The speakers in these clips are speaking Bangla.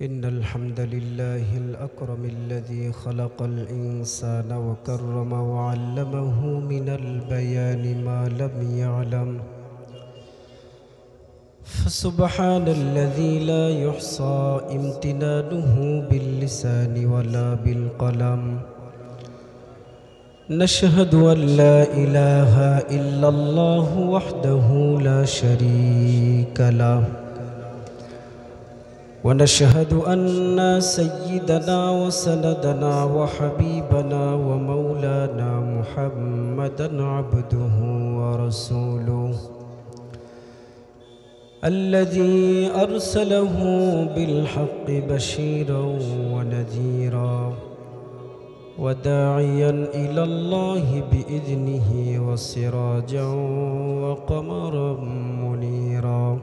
إن الحمد لله الأكرم الذي خلق الإنسان وكرم وعلمه من البيان ما لم يعلم فسبحان الذي لا يحصى امتنانه باللسان ولا بالقلم نشهد أن لا إله إلا الله وحده لا شريك له ونشهد أن سيدنا وسندنا وحبيبنا ومولانا محمدا عبده ورسوله الذي أرسله بالحق بشيرا ونذيرا وداعيا إلى الله بإذنه وسراجا وقمرا منيرا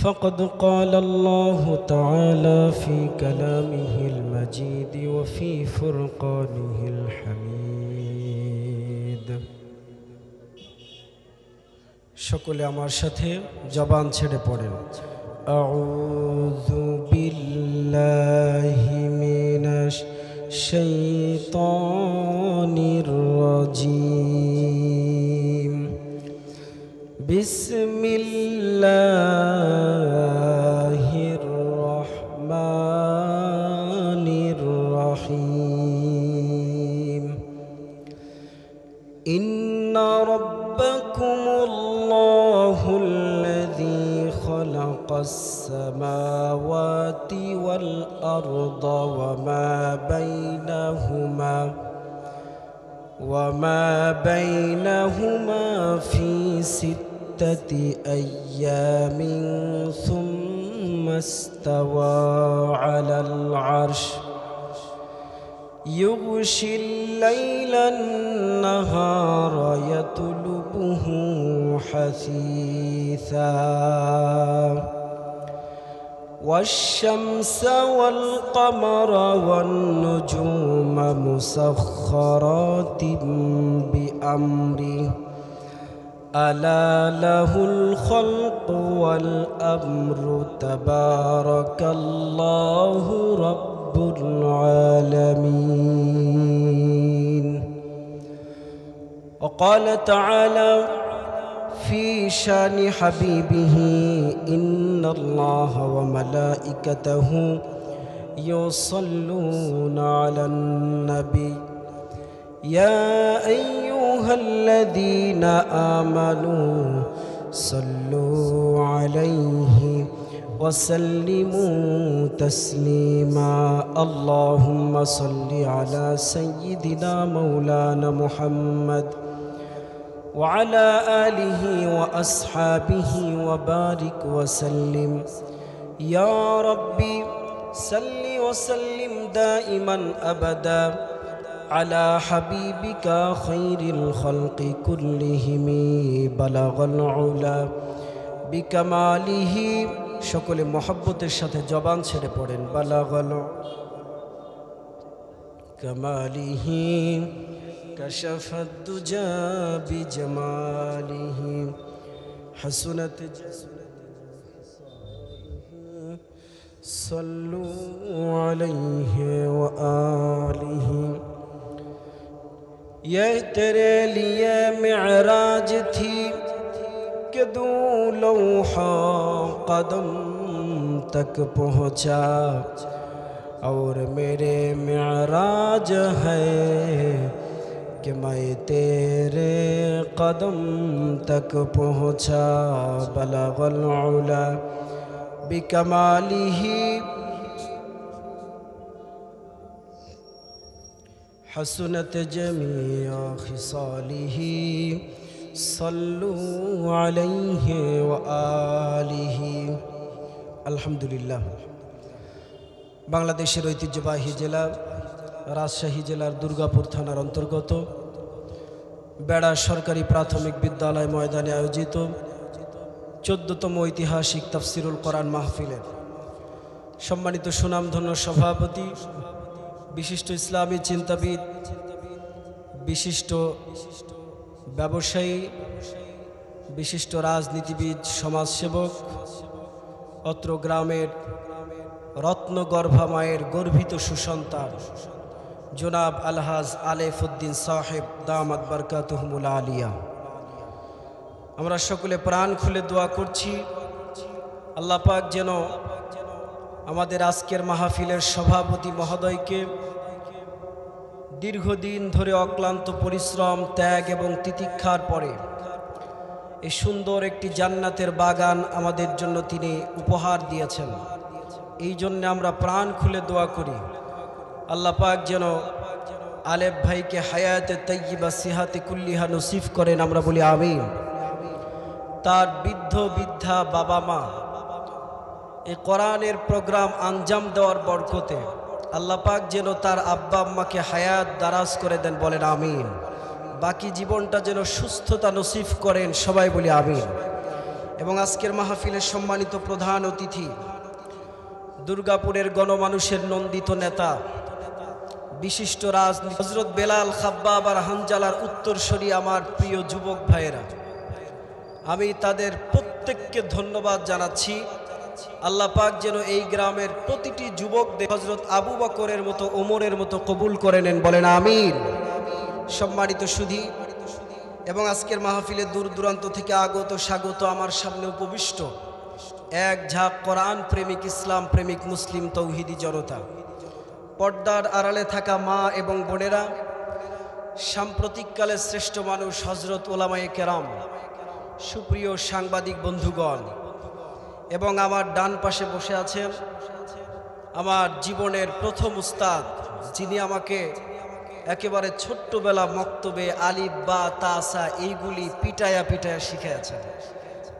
فقد قال الله تعالى في كلامه المجيد وفي فرقانه الحميد সকলে আমার সাথে জবান ছেড়ে পড়েন আউযু বিল্লাহি মিনাশ শাইতানির রাজীম বিসমিল্লাহির রহমানির রহিম ইন্না রাব্বাকুমুল্লাহুল্লাযী খালাকাস সামাওয়াতি ওয়াল আরদা وما بينهما في ستة أيام ثم استوى على العرش يغشي الليل النهار يطلبه حثيثا والشمس والقمر والنجوم مسخرات بأمره ألا له الخلق والأمر تبارك الله رب العالمين وقال تعالى في شان حبيبه إن الله وملائكته يصلون على النبي يا أيها الذين آمنوا صلوا عليه وسلموا تسليما اللهم صل على سيدنا مولانا محمد وعلى آله وأصحابه وبارك وسلم يا ربي صل وسلم دائما أبدا على حبيبك خير الخلق كلهم بلغ العلا بكماله সকলে মহব্বতের সাথে জবান ছেড়ে পড়েন বালাগাল কামালিহি كشف الدجى بجماله حسنت صلوا عليه وآله یہ تیرے لیے معراج تھی کہ دو لوحہ قدم تک پہنچا اور میرے معراج ہے کہ میں تیرے قدم تک پہنچا بلغ العلا بکمالہ حسنت جمیع خصالہ صلوا علیہ وآلہ আলহামদুলিল্লাহ বাংলাদেশের ঐতিহ্যবাহী জেলা রাজশাহী জেলার দুর্গাপুর থানার অন্তর্গত বেড়া সরকারি প্রাথমিক বিদ্যালয় ময়দানে আয়োজিত 14তম ঐতিহাসিক তাফসিরুল কোরআন মাহফিলের সম্মানিত সুনামধন্য সভাপতি বিশিষ্ট ইসলামী চিন্তাবিদ বিশিষ্ট ব্যবসায়ী বিশিষ্ট রাজনীতিবিদ সমাজসেবক অত্র গ্রামের রত্নগর্ভা মায়ের গর্ভিত সুসন্তান জনাব আলহাজ আলেফুদ্দিন সাহেব দামাত বরকাতুহুমুল আলিয়া। আমরা সকলে প্রাণ খুলে দোয়া করছি আল্লাহ পাক যেন আমাদের আজকের মাহফিলের সভাপতি মহোদয়কে দীর্ঘদিন ধরে অক্লান্ত পরিশ্রম, ত্যাগ এবং তিতিক্ষার পরে এই সুন্দর একটি জান্নাতের বাগান আমাদের জন্য তিনি উপহার দিয়েছেন। এই জন্য আমরা প্রাণ খুলে দোয়া করি আল্লাহ পাক যেন আলেফ ভাইকে হায়াতে তাইয়্যিবা সিহাতে কুল্লিহা নসিব করেন। আমরা বলি আমিন। তার বৃদ্ধ বৃদ্ধা বাবা মা এই কোরআনের প্রোগ্রাম আঞ্জাম দেওয়ার বরকতে আল্লাহ পাক যেন তার আব্বা আম্মাকে হায়াত দারাজ করে দেন, বলেন আমিন। বাকি জীবনটা যেন সুস্থতা নসিব করেন, সবাই বলি আমিন। এবং আজকের মাহফিলের সম্মানিত প্রধান অতিথি দুর্গাপুরের গণমানুষের নন্দিত নেতা বিশিষ্ট রাজনীতি হযরত বেলাল খাব্বাব আর হানজালার উত্তরসূরি আমার প্রিয় যুবক ভাইয়েরা, আমি তাদের প্রত্যেককে ধন্যবাদ জানাচ্ছি। আল্লাহ পাক যেন এই গ্রামের প্রতিটি যুবকদের হযরত আবু বকরের মতো, ওমরের মতো কবুল করে নেন, বলেন আমিন। সম্মানিত সুধী এবং আজকের মাহফিলে দূর দূরান্ত থেকে আগত স্বাগত আমার সামনে উপবিষ্ট এক ঝাঁক কোরআন প্রেমিক, ইসলাম প্রেমিক, মুসলিম তৌহিদি জনতা, পর্দার আড়ালে থাকা মা এবং বোনেরা, সাম্প্রতিককালের শ্রেষ্ঠ মানুষ হযরত ওলামায়ে কেরাম, সুপ্রিয় সাংবাদিক বন্ধুগণ, এবং আমার ডান পাশে বসে আছেন আমার জীবনের প্রথম উস্তাদ, যিনি আমাকে একেবারে ছোট্টবেলা মক্তবে আলিফ বা তাসা এইগুলি পিটায়া পিটায়া শিখিয়েছেন।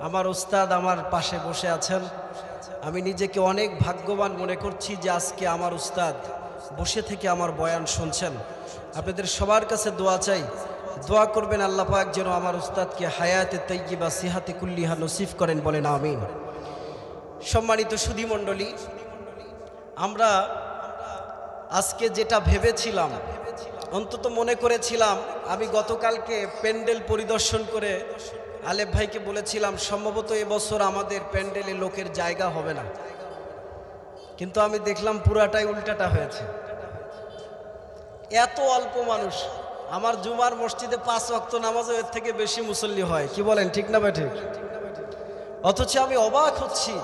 আমার উস্তাদ আমার পাশে বসে আছেন। আমি নিজেকে অনেক ভাগ্যবান মনে করছি যে আজকে আমার উস্তাদ বসে থেকে আমার বয়ান শুনছেন। আপনাদের সবার কাছে দোয়া চাই, দোয়া করবেন আল্লাহ পাক যেন আমার উস্তাদকে হায়াতে তাইয়্যিবা সিহাতে কুল্লিহা নসিব করেন, বলেন আমিন। সম্মানিত সুধী মণ্ডলী, আমরা আজকে যেটা ভেবেছিলাম, অন্তত মনে করেছিলাম, আমি গতকালকে প্যান্ডেল পরিদর্শন করে আলেফ ভাইকে বলেছিলাম সম্ভবত এবছর আমাদের প্যান্ডেলে লোকের জায়গা হবে না, কিন্তু আমি দেখলাম পুরাটাই উল্টাটা হয়েছে। এত অল্প মানুষ, আমার জুমার মসজিদে 5 ওয়াক্ত নামাজও এর থেকে বেশি মুসল্লি হয়, কি বলেন, ঠিক না ঠিক? অথচ আমি অবাক হচ্ছি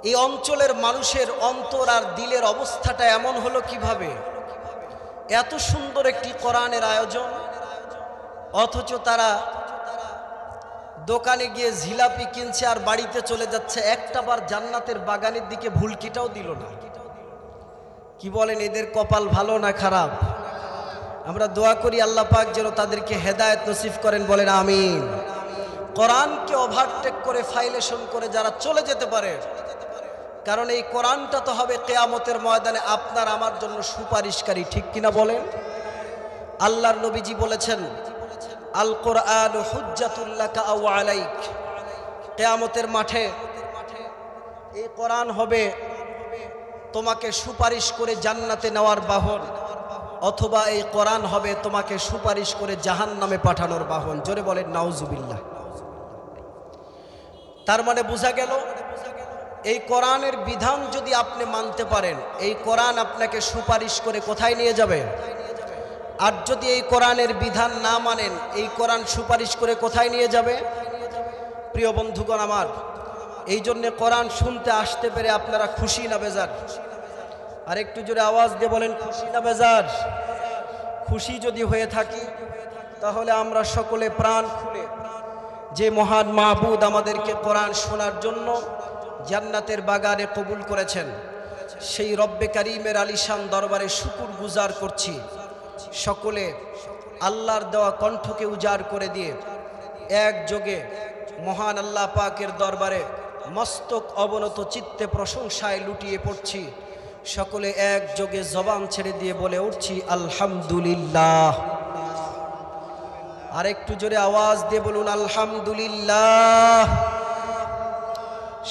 এই অঞ্চলের মানুষের অন্তর আর দিলের অবস্থাটা এমন হলো কিভাবে। এত সুন্দর একটি কোরআনের আয়োজন, অথচ তারা দোকানে গিয়ে জিলাপি কিনছে আর বাড়িতে চলে যাচ্ছে, একটাবার জান্নাতের বাগানের দিকে ভুলকিটাও দিল না। কি বলেন, এদের কপাল ভালো না খারাপ? আমরা দোয়া করি আল্লাহ পাক যেন তাদেরকে হেদায়েত নসিব করেন, বলেন আমিন। কোরআনকে ওভারটেক করে ফাইলেশন করে যারা চলে যেতে পারে, কারণ এই কোরআনটা তো হবে কিয়ামতের ময়দানে আপনার আমার জন্য সুপারিশকারী, ঠিক কিনা বলেন? আল্লাহর নবীজি বলেছেন আল কোরআন হুজ্জাতুল লাকা আও আলাইক, কিয়ামতের মাঠে এই কোরআন হবে তোমাকে সুপারিশ করে জান্নাতে নেওয়ার বাহন, অথবা এই কোরআন হবে তোমাকে সুপারিশ করে জাহান্নামে পাঠানোর বাহন। জোরে বলেন নাউজুবিল্লাহ। তার মানে বোঝা গেল এই কোরআনের বিধান যদি আপনি মানতে পারেন, এই কোরআন আপনাকে সুপারিশ করে কোথায় নিয়ে যাবে। আর যদি এই কোরআনের বিধান না মানেন, এই কোরআন সুপারিশ করে কোথায় নিয়ে যাবে। প্রিয় বন্ধুগণ আমার, এই জন্যে কোরআন শুনতে আসতে পেরে আপনারা খুশি না বেজার? আর একটু জোরে আওয়াজ দিয়ে বলেন খুশি না বেজার? খুশি যদি হয়ে থাকি তাহলে আমরা সকলে প্রাণ খুলে যে মহান মাহবুদ আমাদেরকে কোরআন শোনার জন্য জান্নাতের বাগানে কবুল করেছেন, সেই রব্বে কারিমের আলিশান দরবারে শুকুর গুজার করছি। সকলে আল্লাহর দেওয়া কণ্ঠকে উজাড় করে দিয়ে একযোগে মহান আল্লাহ পাকের দরবারে মস্তক অবনত চিত্তে প্রশংসায় লুটিয়ে পড়ছি। সকলে একযোগে জবান ছেড়ে দিয়ে বলে উঠছি আলহামদুলিল্লাহ। আর একটু জোরে আওয়াজ দিয়ে বলুন আলহামদুলিল্লাহ।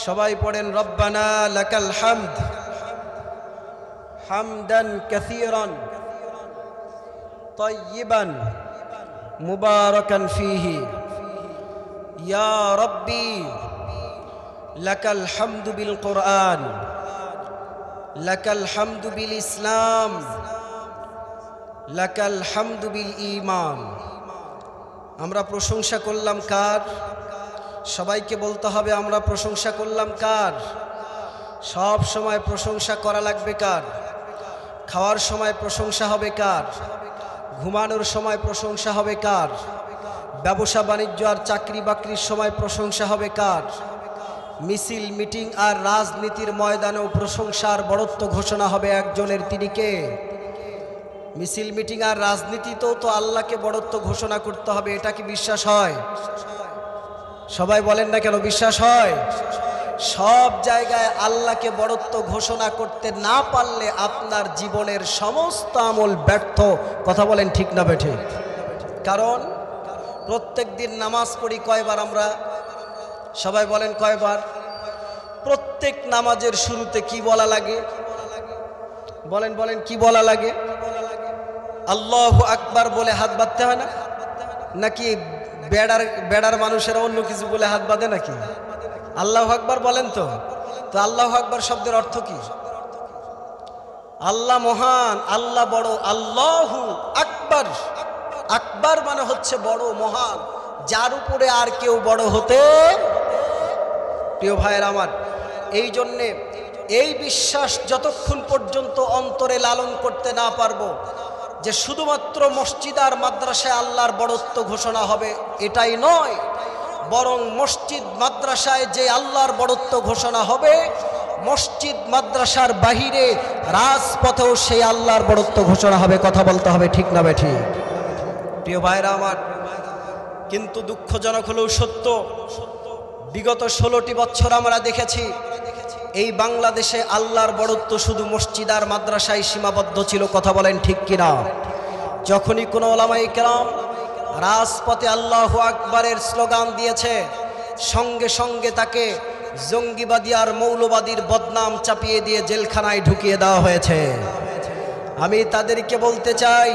সবাই পড়েন রব্বানা লাকাল হামদ হামদান কাসীরান তাইয়িবান মুবারাকান ফীহি ইয়া রাব্বি লাকাল হামদু বিল কোরআন, লাকাল হামদু বিল ইসলাম, লাকাল হামদু বিল ঈমান। আমরা প্রশংসা করলাম কার? সবাইকে বলতে হবে আমরা প্রশংসা করলাম কার? সব সময় প্রশংসা করা লাগবে কার? খাওয়ার সময় প্রশংসা হবে কার? ঘুমানোর সময় প্রশংসা হবে কার? ব্যবসা বাণিজ্য আর চাকরি বাকরির সময় প্রশংসা হবে কার? মিছিল মিটিং আর রাজনীতির ময়দানেও প্রশংসার বড়ত্ব ঘোষণা হবে একজনের, তিনি কে? মিছিল মিটিং আর রাজনীতিতেও তো আল্লাহকে বড়ত্ব ঘোষণা করতে হবে, এটা কি বিশ্বাস হয়? সবাই বলেন না কেন বিশ্বাস হয়? সব জায়গায় আল্লাহকে বড়ত্ব ঘোষণা করতে না পারলে আপনার জীবনের সমস্ত আমল ব্যর্থ। কথা বলেন ঠিক না বেঠিক? কারণ প্রত্যেক দিন নামাজ পড়ি কয়বার আমরা? সবাই বলেন কয়বার? প্রত্যেক নামাজের শুরুতে কি বলা লাগে? বলেন বলেন কি বলা লাগে? আল্লাহু আকবার বলে হাত বাঁধতে হয় না? নাকি বেড়ার মানুষেরা অন্য কিছু বলে হাত বাঁধে নাকি? আল্লাহু আকবার বলেন তো। তো আল্লাহু আকবার শব্দের অর্থ কি? আল্লাহ মহান, আল্লাহ বড়। আল্লাহু আকবার, আকবার মানে হচ্ছে বড়, মহান, যার উপরে আর কেউ বড় হতে। প্রিয় ভাইয়ের আমার, এই জন্যে এই বিশ্বাস যতক্ষণ পর্যন্ত অন্তরে লালন করতে না পারবো যে শুধুমাত্র মসজিদ আর মাদ্রাসায় আল্লাহর বড়ত্ব ঘোষণা হবে, এটাই নয়, বরং মসজিদ মাদ্রাসায় যে আল্লাহর বড়ত্ব ঘোষণা হবে, মসজিদ মাদ্রাসার বাহিরে রাজপথেও সেই আল্লাহর বড়ত্ব ঘোষণা হবে। কথা বলতে হবে ঠিক না বেঠিক? প্রিয় ভাইরা আমার, কিন্তু দুঃখজনক হলেও সত্য, বিগত 16টি বছর আমরা দেখেছি এই বাংলাদেশে আল্লাহর বড়ত্ব শুধু মসজিদ আর মাদ্রাসায় সীমাবদ্ধ ছিল। কথা বলেন ঠিক কিনা? যখনই কোনো ওলামায়ে কেরাম রাজপথে আল্লাহু আকবারের স্লোগান দিয়েছে, সঙ্গে সঙ্গে তাকে জঙ্গিবাদী আর মৌলবাদীর বদনাম চাপিয়ে দিয়ে জেলখানায় ঢুকিয়ে দেওয়া হয়েছে। আমি তাদেরকে বলতে চাই,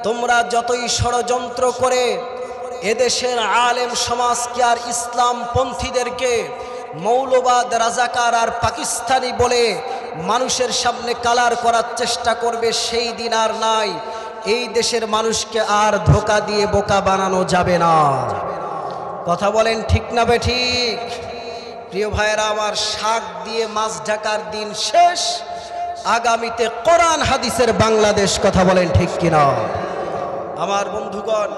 তোমরা যতই ষড়যন্ত্র করে এদেশের আলেম সমাজকে আর ইসলাম পন্থীদেরকে মৌলবাদ, রাজাকার আর পাকিস্তানি বলে মানুষের সামনে কালার করার চেষ্টা করবে, সেই দিন আর নাই। এই দেশের মানুষকে আর ধোঁকা দিয়ে বোকা বানানো যাবে না। কথা বলেন ঠিক না বেঠিক? প্রিয় ভাইয়েরা আমার, শাক দিয়ে মাছ ঢাকার দিন শেষ, আগামীতে কোরআন হাদিসের বাংলাদেশ। কথা বলেন ঠিক কিনা? আমার বন্ধুগণ,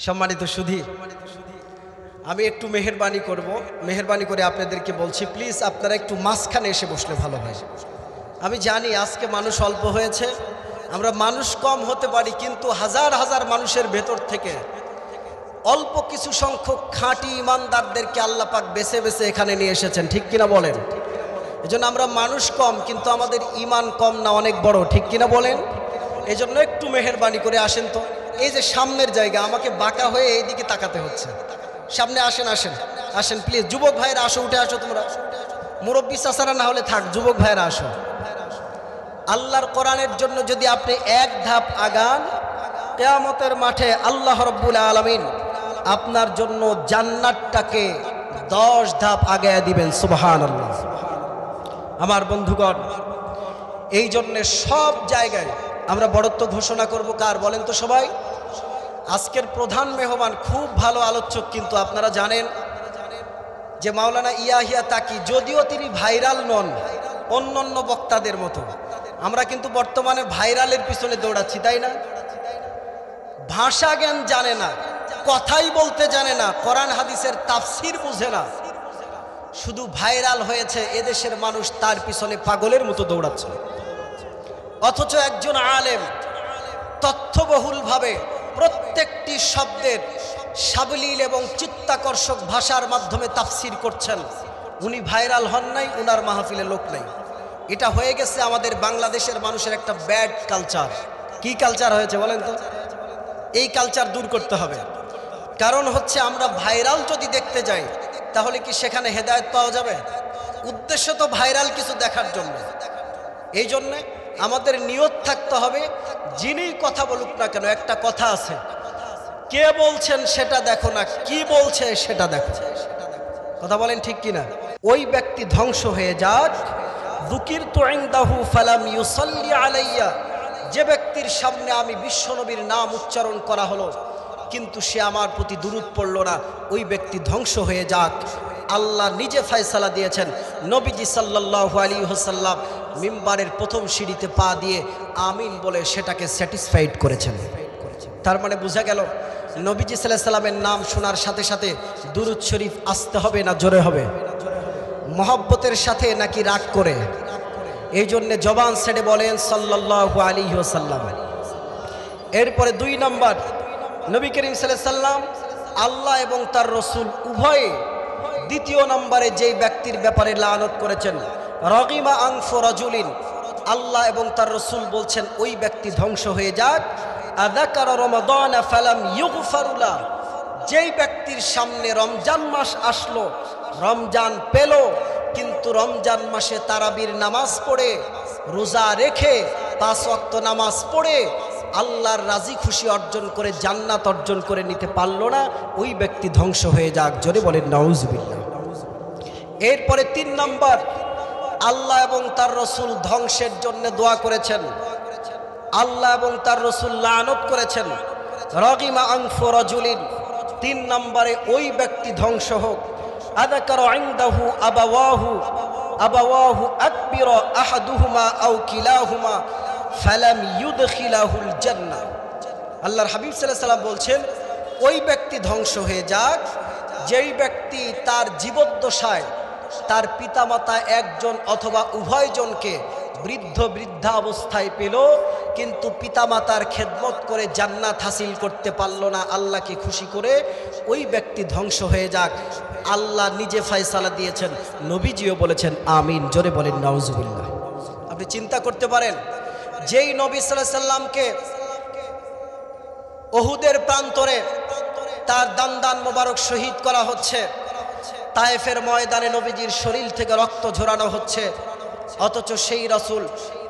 সম্মানিত সুধী, আমি একটু মেহেরবানি করব, মেহেরবানি করে আপনাদেরকে বলছি, প্লিজ আপনারা একটু মাঝখানে এসে বসলে ভালো হয়। আমি জানি আজকে মানুষ অল্প হয়েছে, আমরা মানুষ কম হতে পারি, কিন্তু হাজার হাজার মানুষের ভেতর থেকে অল্প কিছু সংখ্যক খাঁটি ইমানদারদেরকে আল্লাহ পাক বেছে বেছে এখানে নিয়ে এসেছেন। ঠিক কিনা বলেন? এজন্য আমরা মানুষ কম, কিন্তু আমাদের ইমান কম না, অনেক বড়। ঠিক কিনা বলেন? এজন্য একটু মেহেরবানি করে আসেন তো। এই যে সামনের জায়গা, আমাকে বাঁকা হয়ে এই দিকে তাকাতে হচ্ছে। সামনে আসেন, আসেন, আসেন প্লিজ। যুবক ভাইরা আসো, উঠে আসো তোমরা। মুরব্বী চাচারা না হলে থাক, যুবক ভাইরা আসো। আল্লাহর কোরআনের জন্য যদি আপনি এক ধাপ আগান, কিয়ামতের মাঠে আল্লাহ রাব্বুল আলামিন আপনার জন্য জান্নাতটাকে 10 ধাপ আগায়া দিবেন। সুবহানাল্লাহ। আমার বন্ধুগণ, এই জন্যে সব জায়গায় আমরা বড়ত্ব ঘোষণা করব কার? বলেন তো সবাই। আজকের প্রধান মেহমান খুব ভালো আলোচক, কিন্তু আপনারা জানেন যে মাওলানা ইয়াহিয়া তাকি, যদিও তিনি ভাইরাল নন অন্যান্য বক্তাদের মতো, আমরা কিন্তু বর্তমানে ভাইরালের পিছনে দৌড়াচ্ছি, তাই না? ভাষা জ্ঞান জানে না, কথাই বলতে জানে না, কোরআন হাদিসের তাফসির বুঝে না, শুধু ভাইরাল হয়েছে, এদেশের মানুষ তার পিছনে পাগলের মতো দৌড়াচ্ছে। অথচ একজন আলেম তথ্যবহুলভাবে প্রত্যেকটি শব্দের সাবলীল এবং চিত্তাকর্ষক ভাষার মাধ্যমে তাফসির করছেন। উনি ভাইরাল হন নাই, উনার মাহফিলে লোক নাই। এটা হয়ে গেছে আমাদের বাংলাদেশের মানুষের একটা ব্যাড কালচার। কি কালচার হয়েছে বলেন তো? এই কালচার দূর করতে হবে। কারণ হচ্ছে, আমরা ভাইরাল যদি দেখতে যাই তাহলে কি সেখানে হেদায়েত পাওয়া যাবে? উদ্দেশ্য তো ভাইরাল কিছু দেখার জন্য। এই জন্যে আমাদের নিয়ত থাকতে হবে, যিনি কথা বলুক না কেন, একটা কথা আছে, কে বলছেন সেটা দেখো না, কি বলছে সেটা দেখো। কথা বলেন ঠিক কিনা? ওই ব্যক্তি ধ্বংস হয়ে যাক, যুকিরতু ইনদাহু ফালাম ইউসাল্লি আলাইয়া, যে ব্যক্তির সামনে আমি বিশ্বনবীর নাম উচ্চারণ করা হলো কিন্তু সে আমার প্রতি দুরূদ পড়ল না, ওই ব্যক্তি ধ্বংস হয়ে যাক। আল্লাহ নিজে ফয়সালা দিয়েছেন। নবীজি সাল্লাল্লাহু আলাইহি ওয়াসাল্লাম মিম্বারের প্রথম সিঁড়িতে পা দিয়ে আমিন বলে সেটাকে স্যাটিসফাইড করেছেন। তার মানে বোঝা গেল নবীজি সাল্লাল্লাহু আলাইহি সাল্লামের নাম শোনার সাথে সাথে দুরূদ শরীফ আসতে হবে না জোরে হবে? মহব্বতের সাথে নাকি রাগ করে? এই জন্যে জবান ছেড়ে বলেন সাল্লাল্লাহু আলাইহি ওয়াসাল্লাম। এরপরে 2 নম্বর, নবী করিম সাল্লাল্লাহু আলাইহি সাল্লাম আল্লাহ এবং তার রসুল উভয়ে দ্বিতীয় নম্বরে যেই ব্যক্তির ব্যাপারে লানত করেছেন, রগিমা আনফু রাজুলিন, আল্লাহ এবং তার রসুল বলছেন ওই ব্যক্তি ধ্বংস হয়ে যাক। আযাকারা রমাদান ফালাম ইউগফারুলা, যেই ব্যক্তির সামনে রমজান মাস আসলো, রমজান পেল কিন্তু রমজান মাসে তারাবির নামাজ পড়ে, রোজা রেখে 5 ওয়াক্ত নামাজ পড়ে আল্লাহর রাজি খুশি অর্জন করে জান্নাত অর্জন করে নিতে পারল না, ওই ব্যক্তি ধ্বংস হয়ে যাক। জোরে বলেন নাউজুবিল্লাহ। এরপরে 3 নম্বর, আল্লাহ এবং তার রসুল ধ্বংসের জন্য দোয়া করেছেন, আল্লাহ এবং তার রসুল লানত করেছেন। রগিমা আনফু রাজুলিন, 3 নম্বরে ওই ব্যক্তি ধ্বংস হোক। আযাকারা ইনদাহু আবাওয়াহু আকবিরা আহাদুহুমা আও কিলাহুমা ফালাম ইউদখিলাহুল জান্নাহ। আল্লাহর হাবিব সাল্লাল্লাহু আলাইহি ওয়াসাল্লাম বলছেন ওই ব্যক্তি ধ্বংস হয়ে যাক যেই ব্যক্তি তার জীবদ্দশায় তার পিতামাতা একজন অথবা উভয়জনকে বৃদ্ধা অবস্থায় পেল কিন্তু পিতামাতার খেদমত করে জান্নাত হাসিল করতে পারল না আল্লাহকে খুশি করে, ওই ব্যক্তি ধ্বংস হয়ে যাক। আল্লাহ নিজে ফয়সালা দিয়েছেন, নবীজিও বলেছেন আমিন। জোরে বলেন নাউজুবিল্লাহ। আপনি চিন্তা করতে পারেন, যেই নবী সাল্লাল্লাহু আলাইহি সাল্লামকে উহুদের প্রান্তরে তার দান মোবারক শহীদ করা হচ্ছে, তায়েফের ময়দানে নবীজির শরীর থেকে রক্ত ঝরানো হচ্ছে, অথচ সেই রাসূল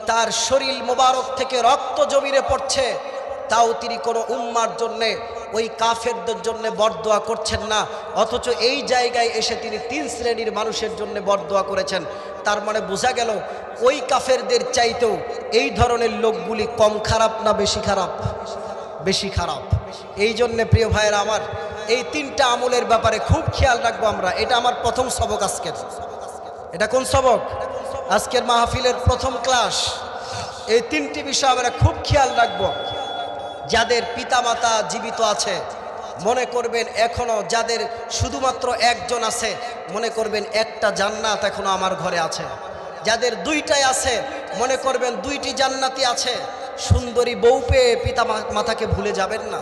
তার শরীর মোবারক থেকে রক্ত জমিরে পড়ছে, তাও তিনি কোনো উম্মার জন্যে ওই কাফেরদের জন্য বরদোয়া করছেন না, অথচ এই জায়গায় এসে তিনি 3 শ্রেণীর মানুষের জন্য বরদোয়া করেছেন। তার মানে বোঝা গেল ওই কাফেরদের চাইতেও এই ধরনের লোকগুলি কম খারাপ না বেশি খারাপ? বেশি খারাপ। এই জন্যে প্রিয় ভাইয়েরা আমার, এই 3টা আমলের ব্যাপারে খুব খেয়াল রাখবো আমরা। এটা আমার প্রথম সবক আজকের। এটা কোন সবক? আজকের মাহফিলের প্রথম ক্লাস। এই 3টি বিষয় আমরা খুব খেয়াল রাখবো। যাদের পিতামাতা জীবিত আছে মনে করবেন এখনো, যাদের শুধুমাত্র একজন আছে মনে করবেন একটা জান্নাত এখনো আমার ঘরে আছে, যাদের 2টাই আছে মনে করবেন 2টি জান্নাতি আছে। সুন্দরী বউ পেয়ে পিতা মাতাকে ভুলে যাবেন না,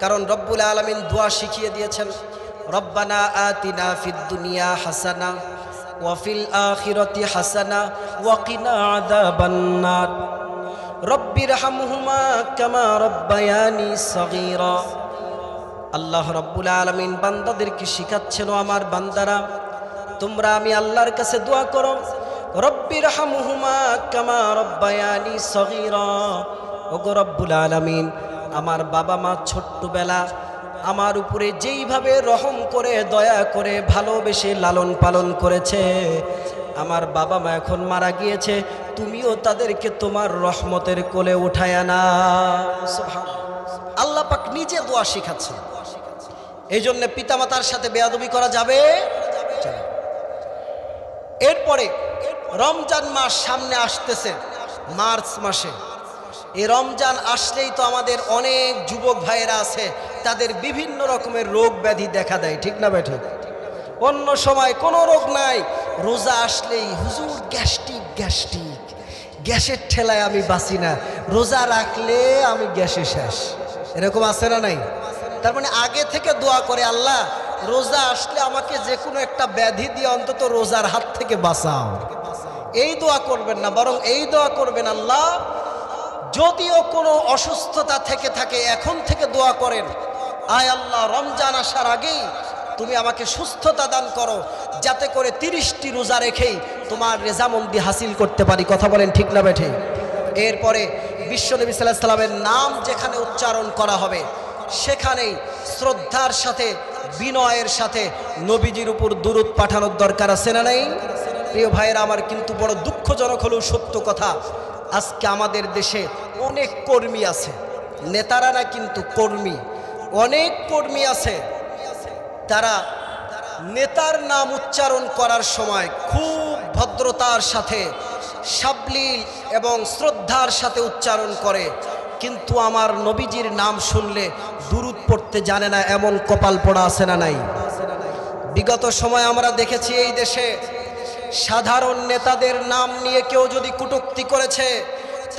কারণ রব্বুল আলামিন দোয়া শিখিয়ে দিয়েছেন, রব্বানা আতিনা ফিদ দুনিয়া হাসানা ওয়া ফিল আখিরাতি হাসানা ওয়া কিনা আযাবান নার রব্বিরহামহুমা কামা রব্বায়ানি সগীরা। আল্লাহ রব্বুল আলামিন বান্দাদেরকে শিখাচ্ছেন, ও আমার বান্দারা তোমরা আমি আল্লাহর কাছে দোয়া করো, রব্বিরহামহুমা কামা রব্বায়ানি সগীরা। ওগো রব্বুল আলামিন, আমার বাবা মা ছোট্টবেলা আমার উপরে যেইভাবে রহম করে দয়া করে ভালোবেসে লালন পালন করেছে, আমার বাবা মা এখন মারা গিয়েছে, তুমিও তাদেরকে তোমার রহমতের কোলে উঠায় না। সুবহানাল্লাহ, আল্লাহ পাক নিজে দোয়া শিখাচ্ছেন। এই জন্য পিতামাতার সাথে বেয়াদবি করা যাবে। এরপরে রমজান মাস সামনে আসতেছে, মার্চ মাসে। এই রমজান আসলেই তো আমাদের অনেক যুবক ভাইয়েরা আছে, তাদের বিভিন্ন রকমের রোগ ব্যাধি দেখা দেয়, ঠিক না বেঠিক? অন্য সময় কোনো রোগ নাই, রোজা আসলেই হুজুর গ্যাস্ট্রিক, গ্যাসের ঠেলায় আমি বাঁচি না, রোজা রাখলে আমি গ্যাসে শেষ। এরকম আছে না নাই? তার মানে আগে থেকে দোয়া করে, আল্লাহ রোজা আসলে আমাকে যে কোনো একটা ব্যাধি দিয়ে অন্তত রোজার হাত থেকে বাঁচাও। এই দোয়া করবেন না, বরং এই দোয়া করবেন, আল্লাহ যদিও কোনো অসুস্থতা থেকে থাকে এখন থেকে দোয়া করেন, আয় আল্লাহ রমজান আসার আগেই তুমি আমাকে সুস্থতা দান করো, যাতে করে 30টি রোজা রেখেই তোমার রেজামন্দি হাসিল করতে পারি। কথা বলেন ঠিক না বেঠে? এরপরে বিশ্বনবী সাল্লাল্লাহু আলাইহি সাল্লামের নাম যেখানে উচ্চারণ করা হবে সেখানেই শ্রদ্ধার সাথে বিনয়ের সাথে নবীজির উপর দুরূদ পাঠানোর দরকার আছে না নাই? প্রিয় ভাইয়েরা আমার, কিন্তু বড় দুঃখজনক হলেও সত্য কথা, আজকে আমাদের দেশে অনেক কর্মী আছে, নেতারা না কিন্তু কর্মী, অনেক কর্মী আছে, তারা নেতার নাম উচ্চারণ করার সময় খুব ভদ্রতার সাথে সাবলীল এবং শ্রদ্ধার সাথে উচ্চারণ করে, কিন্তু আমার নবীজির নাম শুনলে দুরূদ পড়তে জানে না, এমন কপাল পোড়া আছে না নাই? বিগত সময় আমরা দেখেছি এই দেশে সাধারণ নেতাদের নাম নিয়ে কেউ যদি কটূক্তি করেছে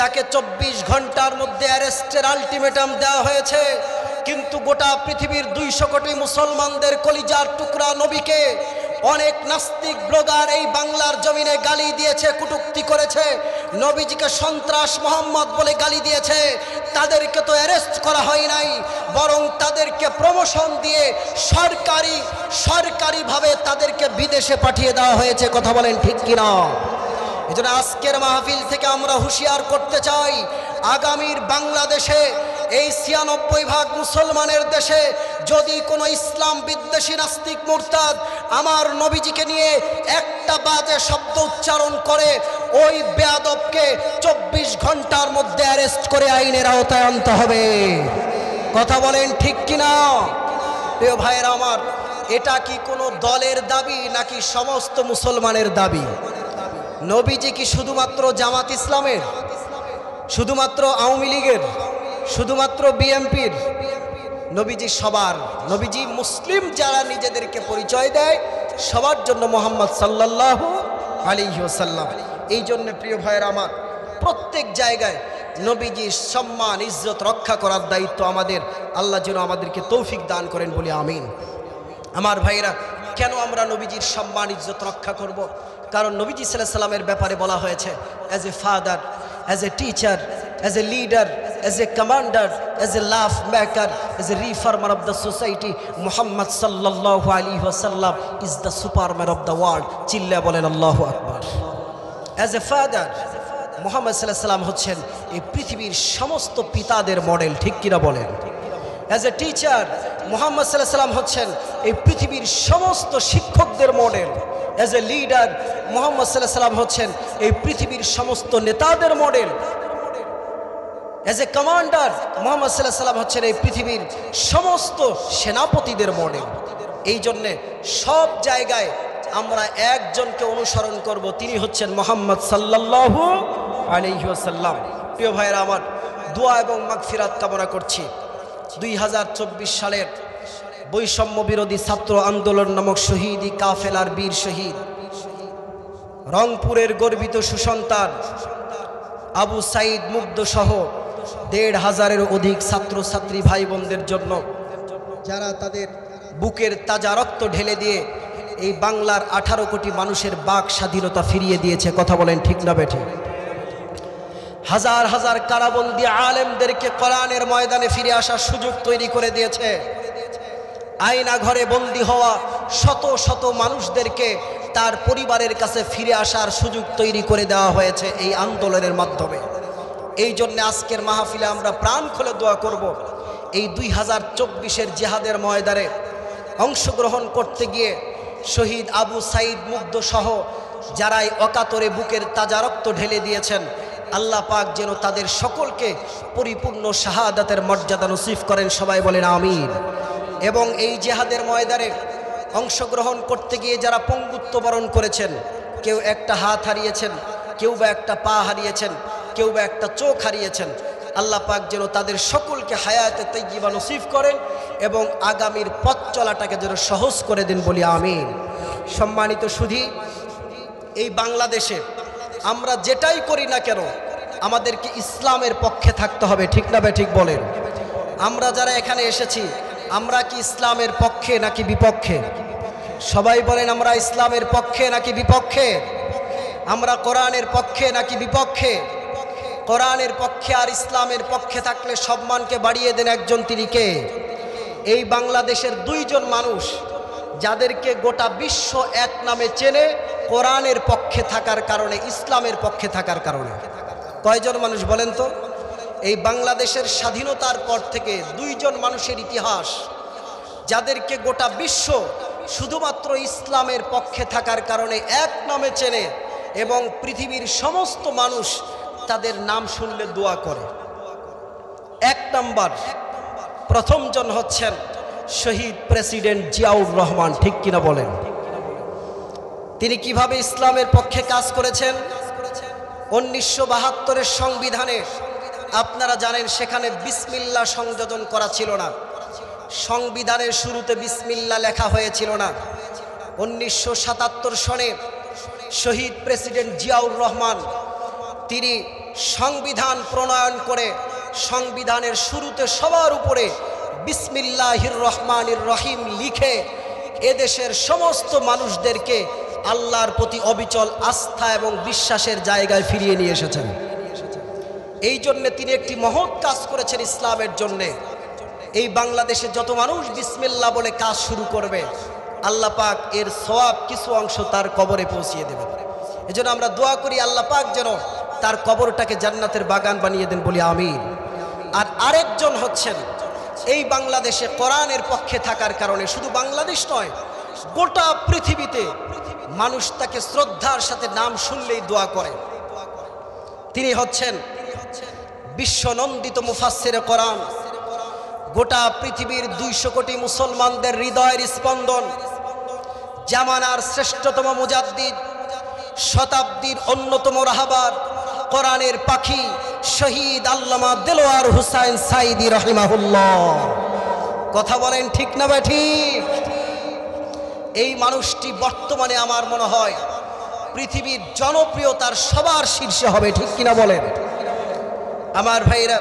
তাকে 24 ঘন্টার মধ্যে অ্যারেস্টের আলটিমেটাম দেওয়া হয়েছে, কিন্তু গোটা পৃথিবীর 200 কোটি মুসলমানদের কলিজার টুকরা নবীকে অনেক নাস্তিক ব্লগার এই বাংলার জমিনে গালি দিয়েছে, কটূক্তি করেছে, নবীজিকে সন্ত্রাস মোহাম্মদ বলে গালি দিয়েছে, তাদেরকে তো অ্যারেস্ট করা হয় নাই, বরং তাদেরকে প্রমোশন দিয়ে সরকারিভাবে তাদেরকে বিদেশে পাঠিয়ে দেওয়া হয়েছে। কথা বলেন ঠিক কিনা? এজন্য আজকের মাহফিল থেকে আমরা হুঁশিয়ার করতে চাই, আগামীর বাংলাদেশে এই 96% মুসলমানের দেশে যদি কোনো ইসলাম বিদ্বেষী নাস্তিক মুরতাদ আমার নবীজিকে নিয়ে একটা বাজে শব্দ উচ্চারণ করে, ওই বেয়াদবকে 24 ঘন্টার মধ্যে অ্যারেস্ট করে আইনের আওতায় আনতে হবে। কথা বলেন ঠিক কিনা? প্রিয় ভাইয়েরা আমার, এটা কি কোনো দলের দাবি নাকি সমস্ত মুসলমানের দাবি? নবীজি কি শুধুমাত্র জামাত ইসলামের, শুধুমাত্র আওয়ামী লীগের, শুধুমাত্র বিএনপির? নবীজি সবার, নবীজি মুসলিম যারা নিজেদেরকে পরিচয় দেয় সবার জন্য মুহাম্মদ সাল্লাল্লাহু আলাইহি ওয়াসাল্লাম। এই জন্য প্রিয় ভাইয়েরা আমার, প্রত্যেক জায়গায় নবীজির সম্মান ইজ্জত রক্ষা করার দায়িত্ব আমাদের। আল্লাহ যেন আমাদেরকে তৌফিক দান করেন বলে আমিন। আমার ভাইয়েরা, কেন আমরা নবীজির সম্মান ইজ্জত রক্ষা করব? কারণ নবীজি সাল্লাল্লাহু আলাইহি ওয়াসাল্লামের ব্যাপারে বলা হয়েছে, as a father, as a teacher, as a leader, as a commander, as a love maker, as a reformer of the society, Muhammad সাল্লাল্লাহু আলাইহি ওয়াসাল্লাম is the Superman of the world. চিল্লা বলেন আল্লাহু আকবার। অ্যাজ এ ফাদার, মুহাম্মদ সাল্লাল্লাহু আলাইহি ওয়াসাল্লাম হচ্ছেন এই পৃথিবীর সমস্ত পিতাদের মডেল, ঠিক কিনা বলেন? অ্যাজ এ টিচার, মুহাম্মদ সাল্লাল্লাহু আলাইহি ওয়াসাল্লাম হচ্ছেন এই পৃথিবীর সমস্ত শিক্ষকদের model. As a leader, Muhammad সাল্লাল্লাহু আলাইহি ওয়াসাল্লাম হচ্ছেন এই পৃথিবীর সমস্ত নেতাদের model. As a commander, Muhammad সাল্লাল্লাহু আলাইহি ওয়াসাল্লাম হচ্ছেন এই পৃথিবীর সমস্ত সেনাপতিদের মডেল। এই জন্যে সব জায়গায় আমরা একজনকে অনুসরণ করব, তিনি হচ্ছেন মুহাম্মদ সাল্লাল্লাহু আলাইহি ওয়াসাল্লাম। প্রিয় ভাইয়েরা আমার, দোয়া এবং মাগফিরাত কামনা করছি 2024 সালের বৈষম্য বিরোধী ছাত্র আন্দোলন নামক শহীদি কাফেলার বীর শহীদ, রংপুরের গর্বিত সুসন্তান আবু সাইদ মুগ্ধ সহ 1,500-এর অধিক ছাত্রছাত্রী ভাই বোনদের জন্য, যারা তাদের বুকের তাজা রক্ত ঢেলে দিয়ে এই বাংলার 18 কোটি মানুষের বাক স্বাধীনতা ফিরিয়ে দিয়েছে। কথা বলেন ঠিক না বেঠিক? হাজার হাজার কারাবন্দী আলেমদেরকে কোরআনের ময়দানে ফিরে আসার সুযোগ তৈরি করে দিয়েছে। আয়না ঘরে বন্দী হওয়া শত শত মানুষদেরকে তার পরিবারের কাছে ফিরে আসার সুযোগ তৈরি করে দেওয়া হয়েছে এই আন্দোলনের মাধ্যমে। এই জন্য আজকের মাহফিলে আমরা প্রাণ খুলে দোয়া করব, এই 2024-এর জিহাদের ময়দানে অংশগ্রহণ করতে গিয়ে শহীদ আবু সাইদ মুগ্ধ সহ যারাই অকাতরে বুকের তাজা রক্ত ঢেলে দিয়েছেন, আল্লাহ পাক যেন তাদের সকলকে পরিপূর্ণ শাহাদাতের মর্যাদা নসিব করেন। সবাই বলেন আমিন। এবং এই জিহাদের ময়দানে অংশগ্রহণ করতে গিয়ে যারা পঙ্গুত্ব বরণ করেছেন, কেউ একটা হাত হারিয়েছেন, কেউ বা একটা পা হারিয়েছেন, কেউ বা একটা চোখ হারিয়েছেন, আল্লাহ পাক যেন তাদের সকলকে হায়াতে তাইয়্যিবা নসিব করেন এবং আগামীর পথ চলাটাকে যেন সহজ করে দেন বলি আমিন। সম্মানিত সুধী, এই বাংলাদেশে আমরা যেটাই করি না কেন আমাদেরকে ইসলামের পক্ষে থাকতে হবে, ঠিক না ঠিক বলেন? আমরা যারা এখানে এসেছি, আমরা কি ইসলামের পক্ষে নাকি বিপক্ষে? সবাই বলেন, আমরা ইসলামের পক্ষে নাকি বিপক্ষে? আমরা কোরআনের পক্ষে নাকি বিপক্ষে? কোরআনের পক্ষে আর ইসলামের পক্ষে থাকলে সম্মানকে বাড়িয়ে দেন একজন, তিনি কে? এই বাংলাদেশের 2 জন মানুষ যাদেরকে গোটা বিশ্ব এক নামে চেনে, কোরআনের পক্ষে থাকার কারণে, ইসলামের পক্ষে থাকার কারণে। কয়জন মানুষ বলেন তো? এই বাংলাদেশের স্বাধীনতার পর থেকে দুইজন মানুষের ইতিহাস, যাদেরকে গোটা বিশ্ব শুধুমাত্র ইসলামের পক্ষে থাকার কারণে এক নামে চেনে এবং পৃথিবীর সমস্ত মানুষ তাদের নাম শুনলে দোয়া করে। এক নাম্বার, প্রথমজন হচ্ছেন শহীদ প্রেসিডেন্ট জিয়াউর রহমান, ঠিক কিনা বলেন? তিনি কিভাবে ইসলামের পক্ষে কাজ করেছেন? 1972-এর সংবিধানে আপনারা জানেন সেখানে বিসমিল্লাহ সংযোজন করা ছিল না, সংবিধানের শুরুতে বিসমিল্লাহ লেখা হয়েছিল না। 1977 সনে শহীদ প্রেসিডেন্ট জিয়াউর রহমান তিনি সংবিধান প্রণয়ন করে সংবিধানের শুরুতে সবার উপরে বিসমিল্লাহির রহমানির রহিম লিখে এদেশের সমস্ত মানুষদেরকে আল্লাহর প্রতি অবিচল আস্থা এবং বিশ্বাসের জায়গায় ফিরিয়ে নিয়ে এসেছেন। এই জন্যে তিনি একটি মহৎ কাজ করেছেন ইসলামের জন্যে। এই বাংলাদেশে যত মানুষ বিসমিল্লাহ বলে কাজ শুরু করবে, আল্লাহ পাক এর সওয়াব কিছু অংশ তার কবরে পৌঁছিয়ে দেবেন। এজন্য আমরা দোয়া করি আল্লাহ পাক যেন তার কবরটাকে জান্নাতের বাগান বানিয়ে দেন, বলি আমিন। আর আরেকজন হচ্ছেন এই বাংলাদেশে কোরআনের পক্ষে থাকার কারণে শুধু বাংলাদেশ নয়, গোটা পৃথিবীতে মানুষ তাকে শ্রদ্ধার সাথে নাম শুনলেই দোয়া করে। তিনি হচ্ছেন বিশ্বনন্দিত মুফাসসিরে কোরআন, গোটা পৃথিবীর 200 কোটি মুসলমানদের হৃদয়ের স্পন্দন, জামানার শ্রেষ্ঠতম মুজাদ্দিদ, শতাব্দীর অন্যতম রাহবার, কোরআনের পাখি শহীদ আল্লামা দেলোয়ার হুসাইন সাইদি রাহিমাহুল্লাহ। কথা বলেন ঠিক না ঠিক? এই মানুষটি বর্তমানে আমার মনে হয় পৃথিবীর জনপ্রিয়তার সবার শীর্ষে হবে, ঠিক কিনা বলেন? আমার ভাইরা,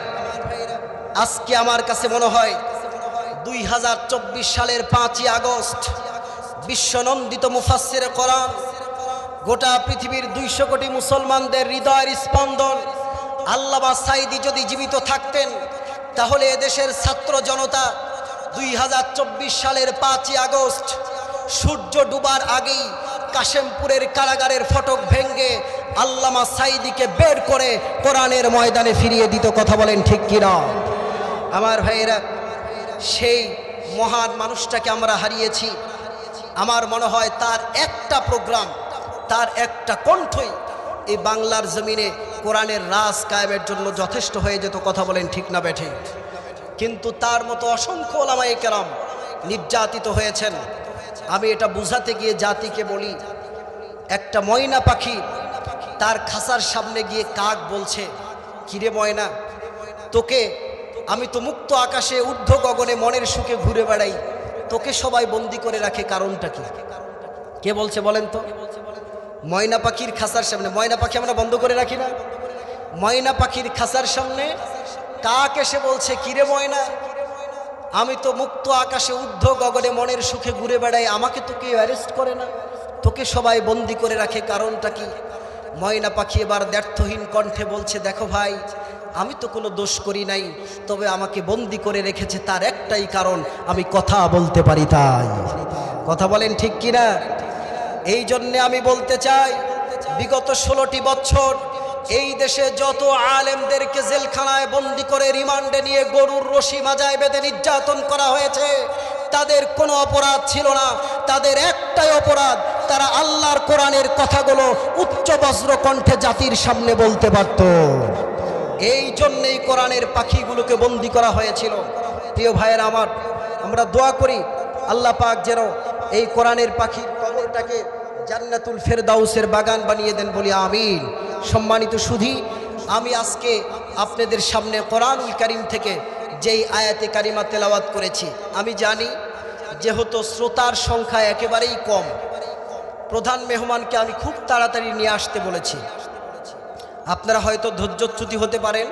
আজকে আমার কাছে মনে হয় 2024 সালের 5ই আগস্ট বিশ্বনন্দিত মুফাসসিরে কোরআন, গোটা পৃথিবীর 200 কোটি মুসলমানদের হৃদয়ের স্পন্দন আল্লামা সাইদি যদি জীবিত থাকতেন, তাহলে এদেশের ছাত্র জনতা 2024 সালের 5ই আগস্ট সূর্য ডুবার আগেই কাশেমপুরের কারাগারের ফটক ভেঙ্গে আল্লামা সাইদিকে বের করে কোরআনের ময়দানে ফিরিয়ে দিত। কথা বলেন ঠিক কিনা? আমার ভাইয়েরা, সেই মহান মানুষটাকে আমরা হারিয়েছি। আমার মনে হয় তার একটা প্রোগ্রাম, তার একটা কণ্ঠই এই বাংলার জমিনে কোরআনের রাজ কায়েমের জন্য যথেষ্ট হয়ে যেত। কথা বলেন ঠিক না বেঠিক? কিন্তু তার মতো অসংখ্য ওলামায়ে কেরাম নির্যাতিত হয়েছেন। আমি এটা বুঝাতে গিয়ে জাতিকে বলি, একটা ময়না পাখি তার খাঁচার সামনে গিয়ে কাক বলছে, কিরে ময়না, তোকে আমি তো মুক্ত আকাশে ঊর্ধ্ব গগনে মনের সুখে ঘুরে বেড়াই, তোকে সবাই বন্দি করে রাখে, কারণটা কি? কে বলছে বলেন তো? ময়না পাখির খাঁচার সামনে, ময়না পাখি আমরা বন্ধ করে রাখি না? ময়না পাখির খাঁচার সামনে কাক এসে বলছে, কিরে ময়না, আমি তো মুক্ত আকাশে ঊর্ধ্ব গগনে মনের সুখে ঘুরে বেড়াই, আমাকে তো কেউ অ্যারেস্ট করে না, তোকে সবাই বন্দি করে রাখে, কারণটা কি? ময়না পাখি এবার দ্ব্যর্থহীন কণ্ঠে বলছে, দেখো ভাই, আমি তো কোনো দোষ করি নাই, তবে আমাকে বন্দি করে রেখেছে তার একটাই কারণ, আমি কথা বলতে পারি তাই। কথা বলেন ঠিক কিনা? এই জন্যে আমি বলতে চাই, বিগত 16টি বছর এই দেশে যত আলেমদেরকে জেলখানায় বন্দি করে রিমান্ডে নিয়ে গরুর রশি মাজায় বেঁধে নির্যাতন করা হয়েছে, তাদের কোনো অপরাধ ছিল না। তাদের একটাই অপরাধ, তারা আল্লাহর কোরআনের কথাগুলো উচ্চ বজ্র কণ্ঠে জাতির সামনে বলতে পারত। এই জন্যেই কোরআনের পাখিগুলোকে বন্দি করা হয়েছিল। প্রিয় ভাইয়েরা আমার, আমরা দোয়া করি আল্লাহ পাক যেন এই কোরআনের পাখির কবরটাকে জান্নাতুল ফেরদাউসের বাগান বানিয়ে দেন, বলি আমিন। সম্মানিত সুধী, আমি আজকে আপনাদের সামনে কোরআনুল কারীম থেকে যেই আয়াতে কারিমা তেলাওয়াত করেছি, আমি জানি যেহেতু শ্রোতার সংখ্যা একেবারেই কম, প্রধান মেহমানকে আমি খুব তাড়াতাড়ি নিয়ে আসতে বলেছি। আপনারা হয়তো ধৈর্যচ্যুতি হতে পারেন,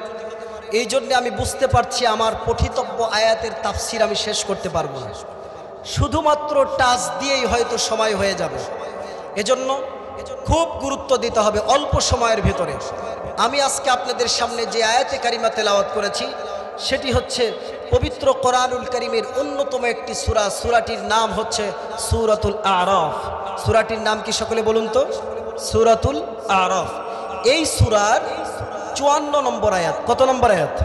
এই জন্য আমি বুঝতে পারছি আমার পঠিতব্য আয়াতের তাফসির আমি শেষ করতে পারবো না, শুধুমাত্র টাচ দিয়েই হয়তো সময় হয়ে যাবে। এজন্য খুব গুরুত্ব দিতে হবে অল্প সময়ের ভেতরে। আমি আজকে আপনাদের সামনে যে আয়াতে কারিমা তেলাওয়াত করেছি সেটি হচ্ছে পবিত্র কোরআনুল কারীমের অন্যতম একটি সূরা। সূরাটির নাম হচ্ছে সূরাতুল আরাফ। সূরাটির নাম কি সকলে বলুন তো? সূরাতুল আরাফ। এই সূরার 54 নম্বর আয়াত। কত নম্বর আয়াত?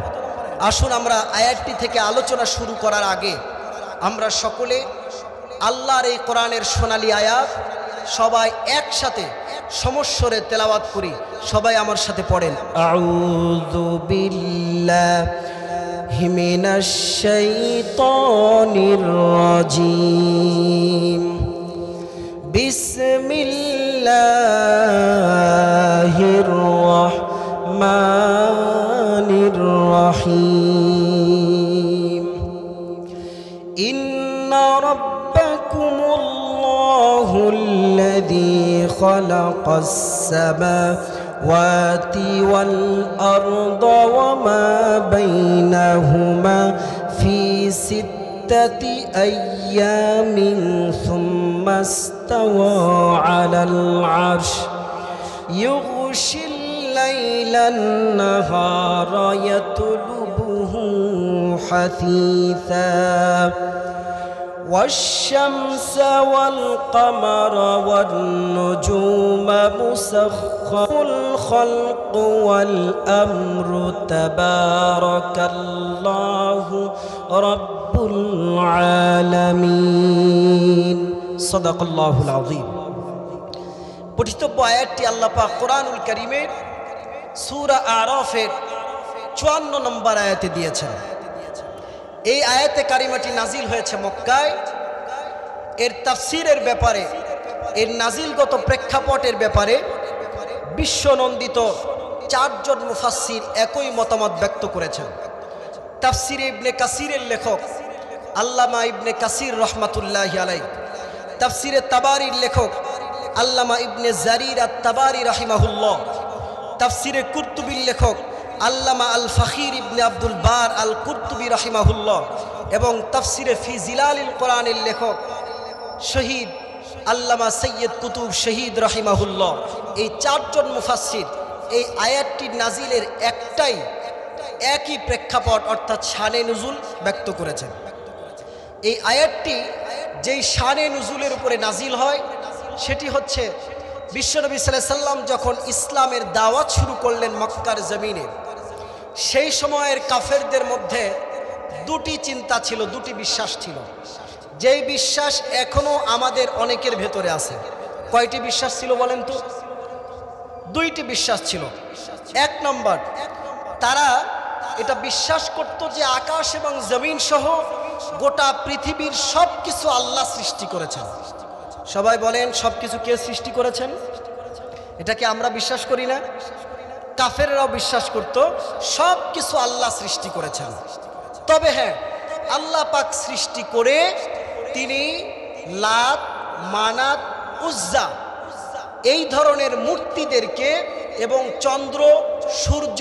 আসুন আমরা আয়াতটি থেকে আলোচনা শুরু করার আগে আমরা সকলে আল্লাহর এই কোরআনের সোনালী আয়াত সবাই একসাথে সমস্বরে তেলাওয়াত করি। সবাই আমার সাথে পড়েন, আউযু বিল্লাহি মিনাশ শাইতানির রাজিম, বিসমিল্লাহির রাহমানির রহিম। ইন্না রাব্বাকুমুল্লাহুল্লাযী খালাকাস সামাওয়াতি ওয়াল আরদা ওয়া মা বাইনাহুমা ফি সিত্তাতি আইয়ামিন সুম্মা ইসতাওয়া আলাল আরশ ইউগশিল লাইলান নাহারা ইয়াতলুবুহু হাসীসা والشمس والقمر والنجوم مسخر الخلق والأمر تبارك الله رب العالمين صدق الله العظيم। পঠিতব্য আয়াতটি আল্লাহ পাক কোরআনুল কারীমের সূরা আরাফের 54 নম্বর আয়াতে দিয়েছেন। এই আয়াতে কারিমাটি নাজিল হয়েছে মক্কায়। এর তাফসীরের ব্যাপারে, এর নাজিলগত প্রেক্ষাপটের ব্যাপারে বিশ্বনন্দিত 4 জন মুফাসসির একই মতামত ব্যক্ত করেছেন। তাফসীরে ইবনে কাসিরের লেখক আল্লামা ইবনে কাসির রহমাতুল্লাহি আলাইহি, তাফসীরে তাবারির লেখক আল্লামা ইবনে জারির আত-তাবারি রাহিমাহুল্লাহ, তাফসীরে কুরতুবির লেখক আল্লামা আল ফখির ইবনে আব্দুল বার আল কুরতুবি রাহিমাহুল্লাহ এবং তাফসিরে ফি জিলালিল কোরআনের লেখক শহীদ আল্লামা সৈয়দ কুতুব শহীদ রাহিমাহুল্লাহ, এই 4 জন মুফাসসির এই আয়াতটির নাজিলের একই প্রেক্ষাপট অর্থাৎ শানে নুজুল ব্যক্ত করেছেন। এই আয়াতটি যেই শানে নুজুলের উপরে নাজিল হয় সেটি হচ্ছে বিশ্বনবী সাল্লাল্লাহু আলাইহি সাল্লাম যখন ইসলামের দাওয়াত শুরু করলেন মক্কার জমিনে, সেই সময়ের কাফেরদের মধ্যে 2টি চিন্তা ছিল, 2টি বিশ্বাস ছিল, যেই বিশ্বাস এখনো আমাদের অনেকের ভেতরে আছে। কয়টি বিশ্বাস ছিল বলেন তো? 2টি বিশ্বাস ছিল। 1 নম্বর, তারা এটা বিশ্বাস করত যে আকাশ এবং জমিন সহ গোটা পৃথিবীর সব কিছু আল্লাহ সৃষ্টি করেছেন। সবাই বলেন সব কিছু কে সৃষ্টি করেছেন? এটা কি আমরা বিশ্বাস করি না? কাফেররাও বিশ্বাস করত সব কিছু আল্লাহ সৃষ্টি করেছেন। তবে হ্যাঁ, আল্লাহ পাক সৃষ্টি করে তিনি লাত, মানাত, উজ্জা এই ধরনের মূর্তিদেরকে এবং চন্দ্র, সূর্য,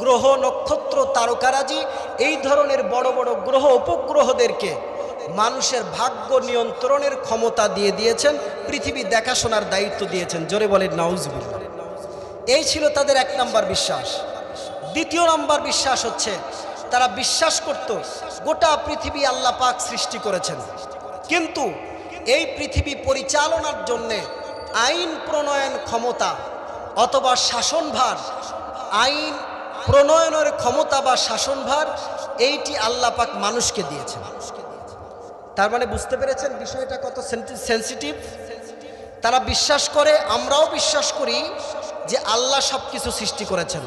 গ্রহ, নক্ষত্র, তারকারাজি এই ধরনের বড় বড় গ্রহ উপগ্রহদেরকে মানুষের ভাগ্য নিয়ন্ত্রণের ক্ষমতা দিয়ে দিয়েছেন, পৃথিবী দেখাশোনার দায়িত্ব দিয়েছেন। জোরে বলেন নাউজুবিল্লাহ। এই ছিল তাদের 1 নম্বর বিশ্বাস। 2য় নম্বর বিশ্বাস হচ্ছে তারা বিশ্বাস করত গোটা পৃথিবী আল্লাহ পাক সৃষ্টি করেছেন, কিন্তু এই পৃথিবী পরিচালনার জন্যে আইন প্রণয়ন ক্ষমতা অথবা শাসনভার, আইন প্রণয়নের ক্ষমতা বা শাসনভার এইটি আল্লাহ পাক মানুষকে দিয়েছেন। তার মানে বুঝতে পেরেছেন বিষয়টা কত সেন্সিটিভ? তারা বিশ্বাস করে, আমরাও বিশ্বাস করি যে আল্লাহ সব কিছু সৃষ্টি করেছেন,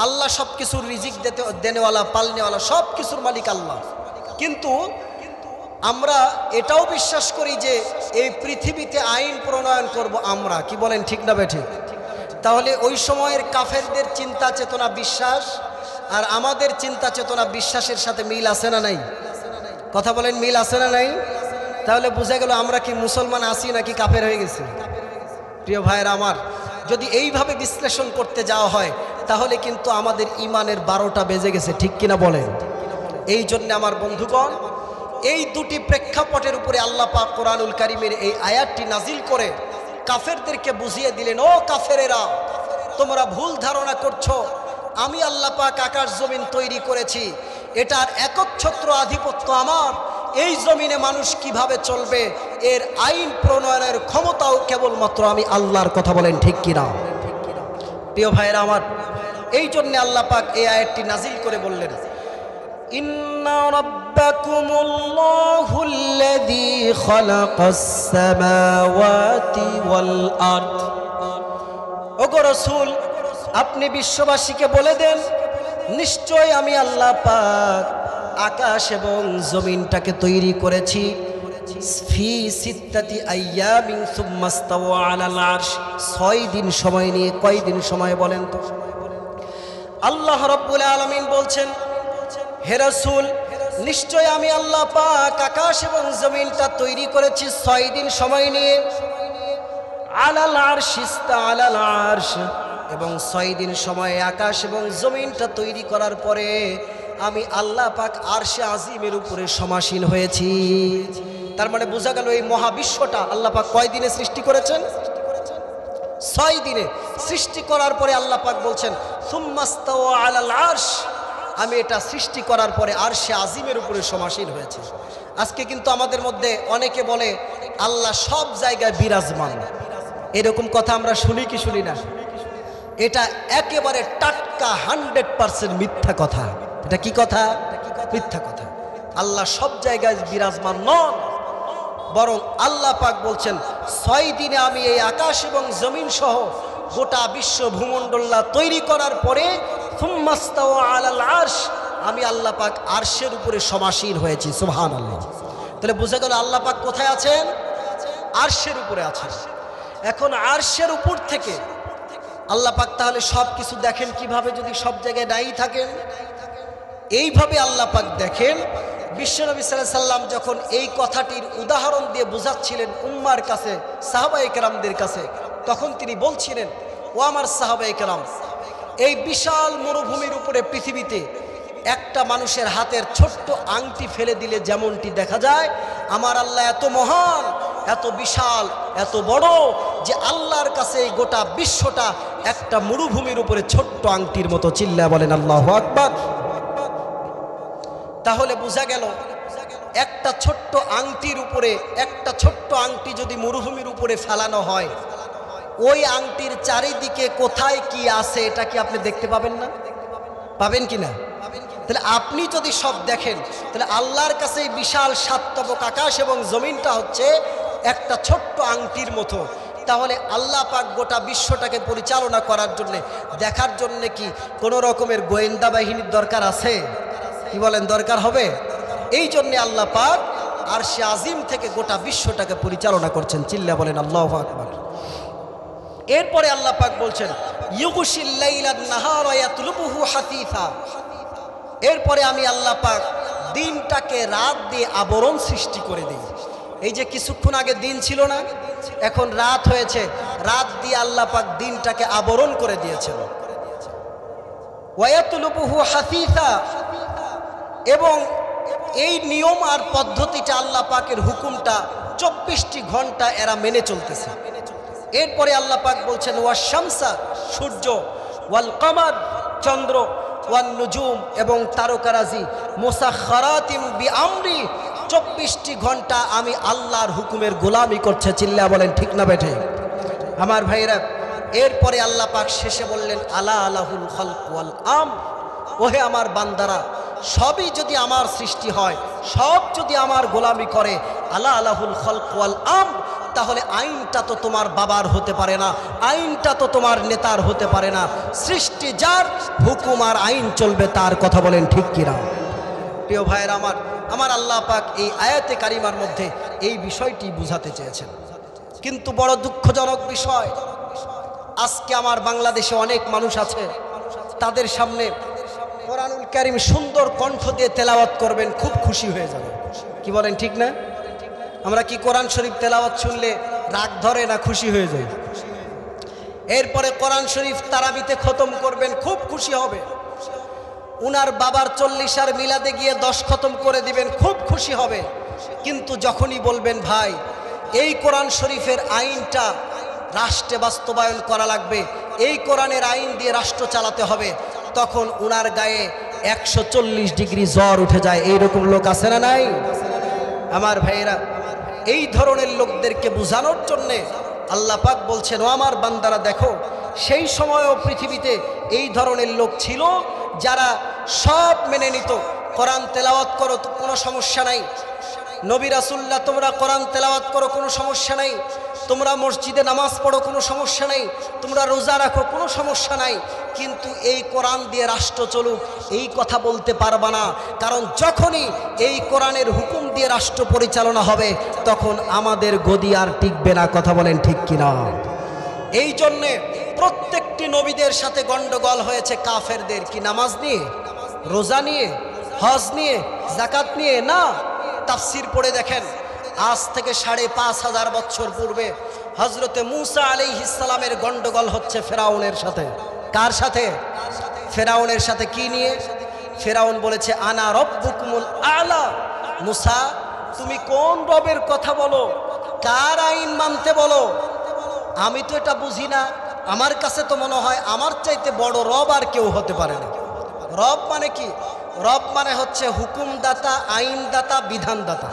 আল্লাহ সব কিছুর রিজিক দেনেওয়ালা, পালনেওয়ালা, সব কিছুর মালিক আল্লাহ। কিন্তু আমরা এটাও বিশ্বাস করি যে এই পৃথিবীতে আইন প্রণয়ন করব আমরা। কি বলেন, ঠিক না বেঠিক? তাহলে ওই সময়ের কাফেরদের চিন্তা চেতনা বিশ্বাস আর আমাদের চিন্তা চেতনা বিশ্বাসের সাথে মিল আছে না নাই? কথা বলেন, মিল আছে না নাই? তাহলে বুঝা গেল আমরা কি মুসলমান আছি নাকি কাফের হয়ে গেছি? প্রিয় ভাইয়েরা আমার, যদি এইভাবে বিশ্লেষণ করতে যাওয়া হয় তাহলে কিন্তু আমাদের ইমানের 12টা বেজে গেছে, ঠিক কিনা বলেন? এই জন্য আমার বন্ধুগণ, এই 2টি প্রেক্ষাপটের উপরে আল্লাহ পাক কোরআনুল কারীমের এই আয়াতটি নাজিল করে কাফেরদেরকে বুঝিয়ে দিলেন, ও কাফেরেরা, তোমরা ভুল ধারণা করছো আমি আল্লাহ পাক আকাশ জমিন তৈরি করেছি, এটার একচ্ছত্র আধিপত্য আমার, এই জমিনে মানুষ কিভাবে চলবে এর আইন প্রণয়নের ক্ষমতাও কেবলমাত্র আমি আল্লাহর। কথা বলেন ঠিক কিনা? প্রিয় ভাইয়েরা আমার, এই জন্য আল্লাহ পাক এই আয়াতটি নাজিল করে বললেন, ইন্না রাব্বাকুমুল্লাহুল্লাযী খালাকাস সামাওয়াতি ওয়াল আরদ। ওগো রাসূল, আপনি বিশ্ববাসীকে বলে দেন, নিশ্চয় আমি আল্লাহ পাক আকাশ এবং জমিনটাকে তৈরি করেছি ফি সিত্তাতি আইয়ামিন সুম্মা ইস্তাওয়া আলাল আরশ। 6 দিন সময় নিয়ে। কয় দিন সময় বলেন তো? আল্লাহ রাব্বুল আলামিন বলছেন, হে রাসূল, নিশ্চয় আমি আল্লাহ পাক আকাশ এবং জমিনটা তৈরি করেছি 6 দিন সময় নিয়ে। আলাল আরশ ইস্তাআলাল আরশ, এবং 6 দিন সময়ে আকাশ এবং জমিনটা তৈরি করার পরে আমি আল্লাহ পাক আরশে আজিমের উপরে সমাসীন হয়েছি। তার মানে বোঝা গেল এই মহাবিশ্বটা আল্লাহ পাক কয় দিনে সৃষ্টি করেছেন? 6 দিনে। সৃষ্টি করার পরে আল্লাহ পাক বলছেন সুম্মাস্তাওয়া আলাল আরশ, আমি এটা সৃষ্টি করার পরে আরশে আজিমের উপরে সমাসীন হয়েছে। আজকে কিন্তু আমাদের মধ্যে অনেকে বলে আল্লাহ সব জায়গায় বিরাজমান। এরকম কথা আমরা শুনি কি শুনি না? এটা একেবারে টাটকা 100% মিথ্যা কথা। এটা কি কথা? মিথ্যা কথা। আল্লাহ সব জায়গায় বিরাজমান নন, বরং আল্লাহ পাক বলছেন 6 দিনে আমি এই আকাশ এবং জমিন সহ গোটা বিশ্ব ভূমণ্ডলা তৈরি করার পরে সুম্মাস্তাওয়া আলাল আরশ, আমি আল্লাহ পাক আরশের উপরে সমাসীন হয়েছি। সুবহানাল্লাহ। তাহলে বোঝা গেল আল্লাহ পাক কোথায় আছেন? আরশের উপরে আছেন। এখন আরশের উপর থেকে আল্লাহ পাক তাহলে সব কিছু দেখেন কিভাবে, যদি সব জায়গায় নাই থাকেন? এইভাবে আল্লাহ পাক দেখেন। বিশ্বনবী সাল্লাল্লাহু আলাইহি সাল্লাম যখন এই কথাটির উদাহরণ দিয়ে বুঝাচ্ছিলেন উম্মার কাছে, সাহাবায়ে কেরামদের কাছে, তখন তিনি বলছিলেন, ও আমার সাহাবায়ে কেরাম, এই বিশাল মরুভূমির উপরে পৃথিবীতে একটা মানুষের হাতের ছোট্ট আংটি ফেলে দিলে যেমনটি দেখা যায়, আমার আল্লাহ এত মহান, এত বিশাল, এত বড় যে আল্লাহর কাছে এই গোটা বিশ্বটা একটা মরুভূমির উপরে ছোট্ট আংটির মতো। চিল্লা বলেন আল্লাহু আকবার। তাহলে বোঝা গেল একটা ছোট্ট আংটির উপরে, একটা ছোট্ট আংটি যদি মরুভূমির উপরে ফেলানো হয়, ওই আংটির চারিদিকে কোথায় কি আছে এটা কি আপনি দেখতে পাবেন না? পাবেন কি না? তাহলে আপনি যদি সব দেখেন, তাহলে আল্লাহর কাছে বিশাল 7 তবক আকাশ এবং জমিনটা হচ্ছে একটা ছোট্ট আংটির মতো। তাহলে আল্লাহ পাক গোটা বিশ্বটাকে পরিচালনা করার জন্য, দেখার জন্য কি কোনো রকমের গোয়েন্দা বাহিনীর দরকার আছে? কি বলেন, দরকার হবে? এই জন্যে আল্লাহ পাক আরশে আজিম থেকে গোটা বিশ্বটাকে পরিচালনা করছেন। চিল্লা বলেন আল্লাহু আকবার। এরপরে আল্লাহ পাক বলছেন ইউগশিল লাইলান নাহারা ইয়াতলুবুহু হাসিসা। এরপরে আমি আল্লাহ পাক দিনটাকে রাত দিয়ে আবরণ সৃষ্টি করে দিই। এই যে কিছুক্ষণ আগে দিন ছিল না, এখন রাত হয়েছে, রাত দিয়ে আল্লাহ পাক দিনটাকে আবরণ করে দিয়েছেন। ওয়ায়াতলুবুহু হাসিসা, এবং এই নিয়ম আর পদ্ধতিটা আল্লাহ পাকের হুকুমটা 24টি ঘন্টা এরা মেনে চলতেছে। এরপরে আল্লাহ পাক বলছেন ওয়াশ শামসা, সূর্য, ওয়াল কমার, চন্দ্র, ওয়ান নুজুম, এবং তারকারাজি, মুসাখখারাতিন বিআমরি, 24টি ঘন্টা আমি আল্লাহর হুকুমের গোলামি করছে। চিল্লা বলেন ঠিক না বেঠে? আমার ভাইরা, এরপরে আল্লাহ পাক শেষে বললেন আলা আলাহুল খালক ওয়াল আম। ওহে আমার বান্দারা, সবই যদি আমার সৃষ্টি হয়, সব যদি আমার গোলামি করে, আলা আলাহুল খালক ওয়াল আম, তাহলে আইনটা তো তোমার বাবার হতে পারে না, আইনটা তো তোমার নেতার হতে পারে না। সৃষ্টি যার, হুকুম আর আইন চলবে তার। কথা বলেন ঠিক কিনা? প্রিয় ভাইয়েরা আমার, আমার আল্লাহ পাক এই আয়াতে কারিমার মধ্যে এই বিষয়টি বুঝাতে চেয়েছেন। কিন্তু বড় দুঃখজনক বিষয়, আজকে আমার বাংলাদেশে অনেক মানুষ আছে, তাদের সামনে কোরআনুল কারীম সুন্দর কণ্ঠ দিয়ে তেলাওয়াত করবেন, খুব খুশি হয়ে যাবে। কি বলেন ঠিক না? আমরা কি কোরআন শরীফ তেলাওয়াত শুনলে রাগ ধরে না খুশি হয়ে যাই? এরপরে কোরআন শরীফ তারাবিতে খতম করবেন, খুব খুশি হবে। উনার বাবার 40 মিলাদে গিয়ে 10 খতম করে দিবেন, খুব খুশি হবে। কিন্তু যখনই বলবেন ভাই এই কোরআন শরীফের আইনটা রাষ্ট্রে বাস্তবায়ন করা লাগবে, এই কোরআনের আইন দিয়ে রাষ্ট্র চালাতে হবে, তখন উনার গায়ে 140 ডিগ্রি জ্বর উঠে যায়। এইরকম লোক আছে না নাই? আমার ভাইয়েরা, এই ধরনের লোকদেরকে বোঝানোর জন্যে আল্লাহ পাক বলছেন ও আমার বান্দারা দেখো, সেই সময়ও পৃথিবীতে এই ধরনের লোক ছিল যারা সব মেনে নিত। কোরআন তেলাওয়াত করো তো কোনো সমস্যা নাই, নবী রাসূলুল্লাহ তোমরা কোরআন তেলাওয়াত করো কোনো সমস্যা নাই, তোমরা মসজিদে নামাজ পড়ো কোনো সমস্যা নেই, তোমরা রোজা রাখো কোনো সমস্যা নাই, কিন্তু এই কোরআন দিয়ে রাষ্ট্র চলুক এই কথা বলতে পারবা না। কারণ যখনই এই কোরআনের হুকুম দিয়ে রাষ্ট্র পরিচালনা হবে তখন আমাদের গদি আর টিকবে না। কথা বলেন ঠিক কিনা? এই জন্যে প্রত্যেকটি নবীদের সাথে গন্ডগোল হয়েছে কাফেরদের। কি নামাজ নিয়ে, রোজা নিয়ে, হজ নিয়ে, যাকাত নিয়ে না। তাফসীর পড়ে দেখেন, আজ থেকে ৫,৫০০ বছর পূর্বে হযরতে মূসা আলাইহিস সালামের গন্ডগোল হচ্ছে ফেরাউনের সাথে। কার সাথে? ফেরাউনের সাথে। কি নিয়ে? ফেরাউন বলেছে আনা রব্বুকুমুল আলা। মূসা তুমি কোন রবের কথা বলো, কার আইন মানতে বলো? আমি তো এটা বুঝি না, আমার কাছে তো মনে হয় আমার চাইতে বড় রব আর কেউ হতে পারে না। রব মানে কি? রব মানে হচ্ছে হুকুমদাতা, আইনদাতা, বিধানদাতা।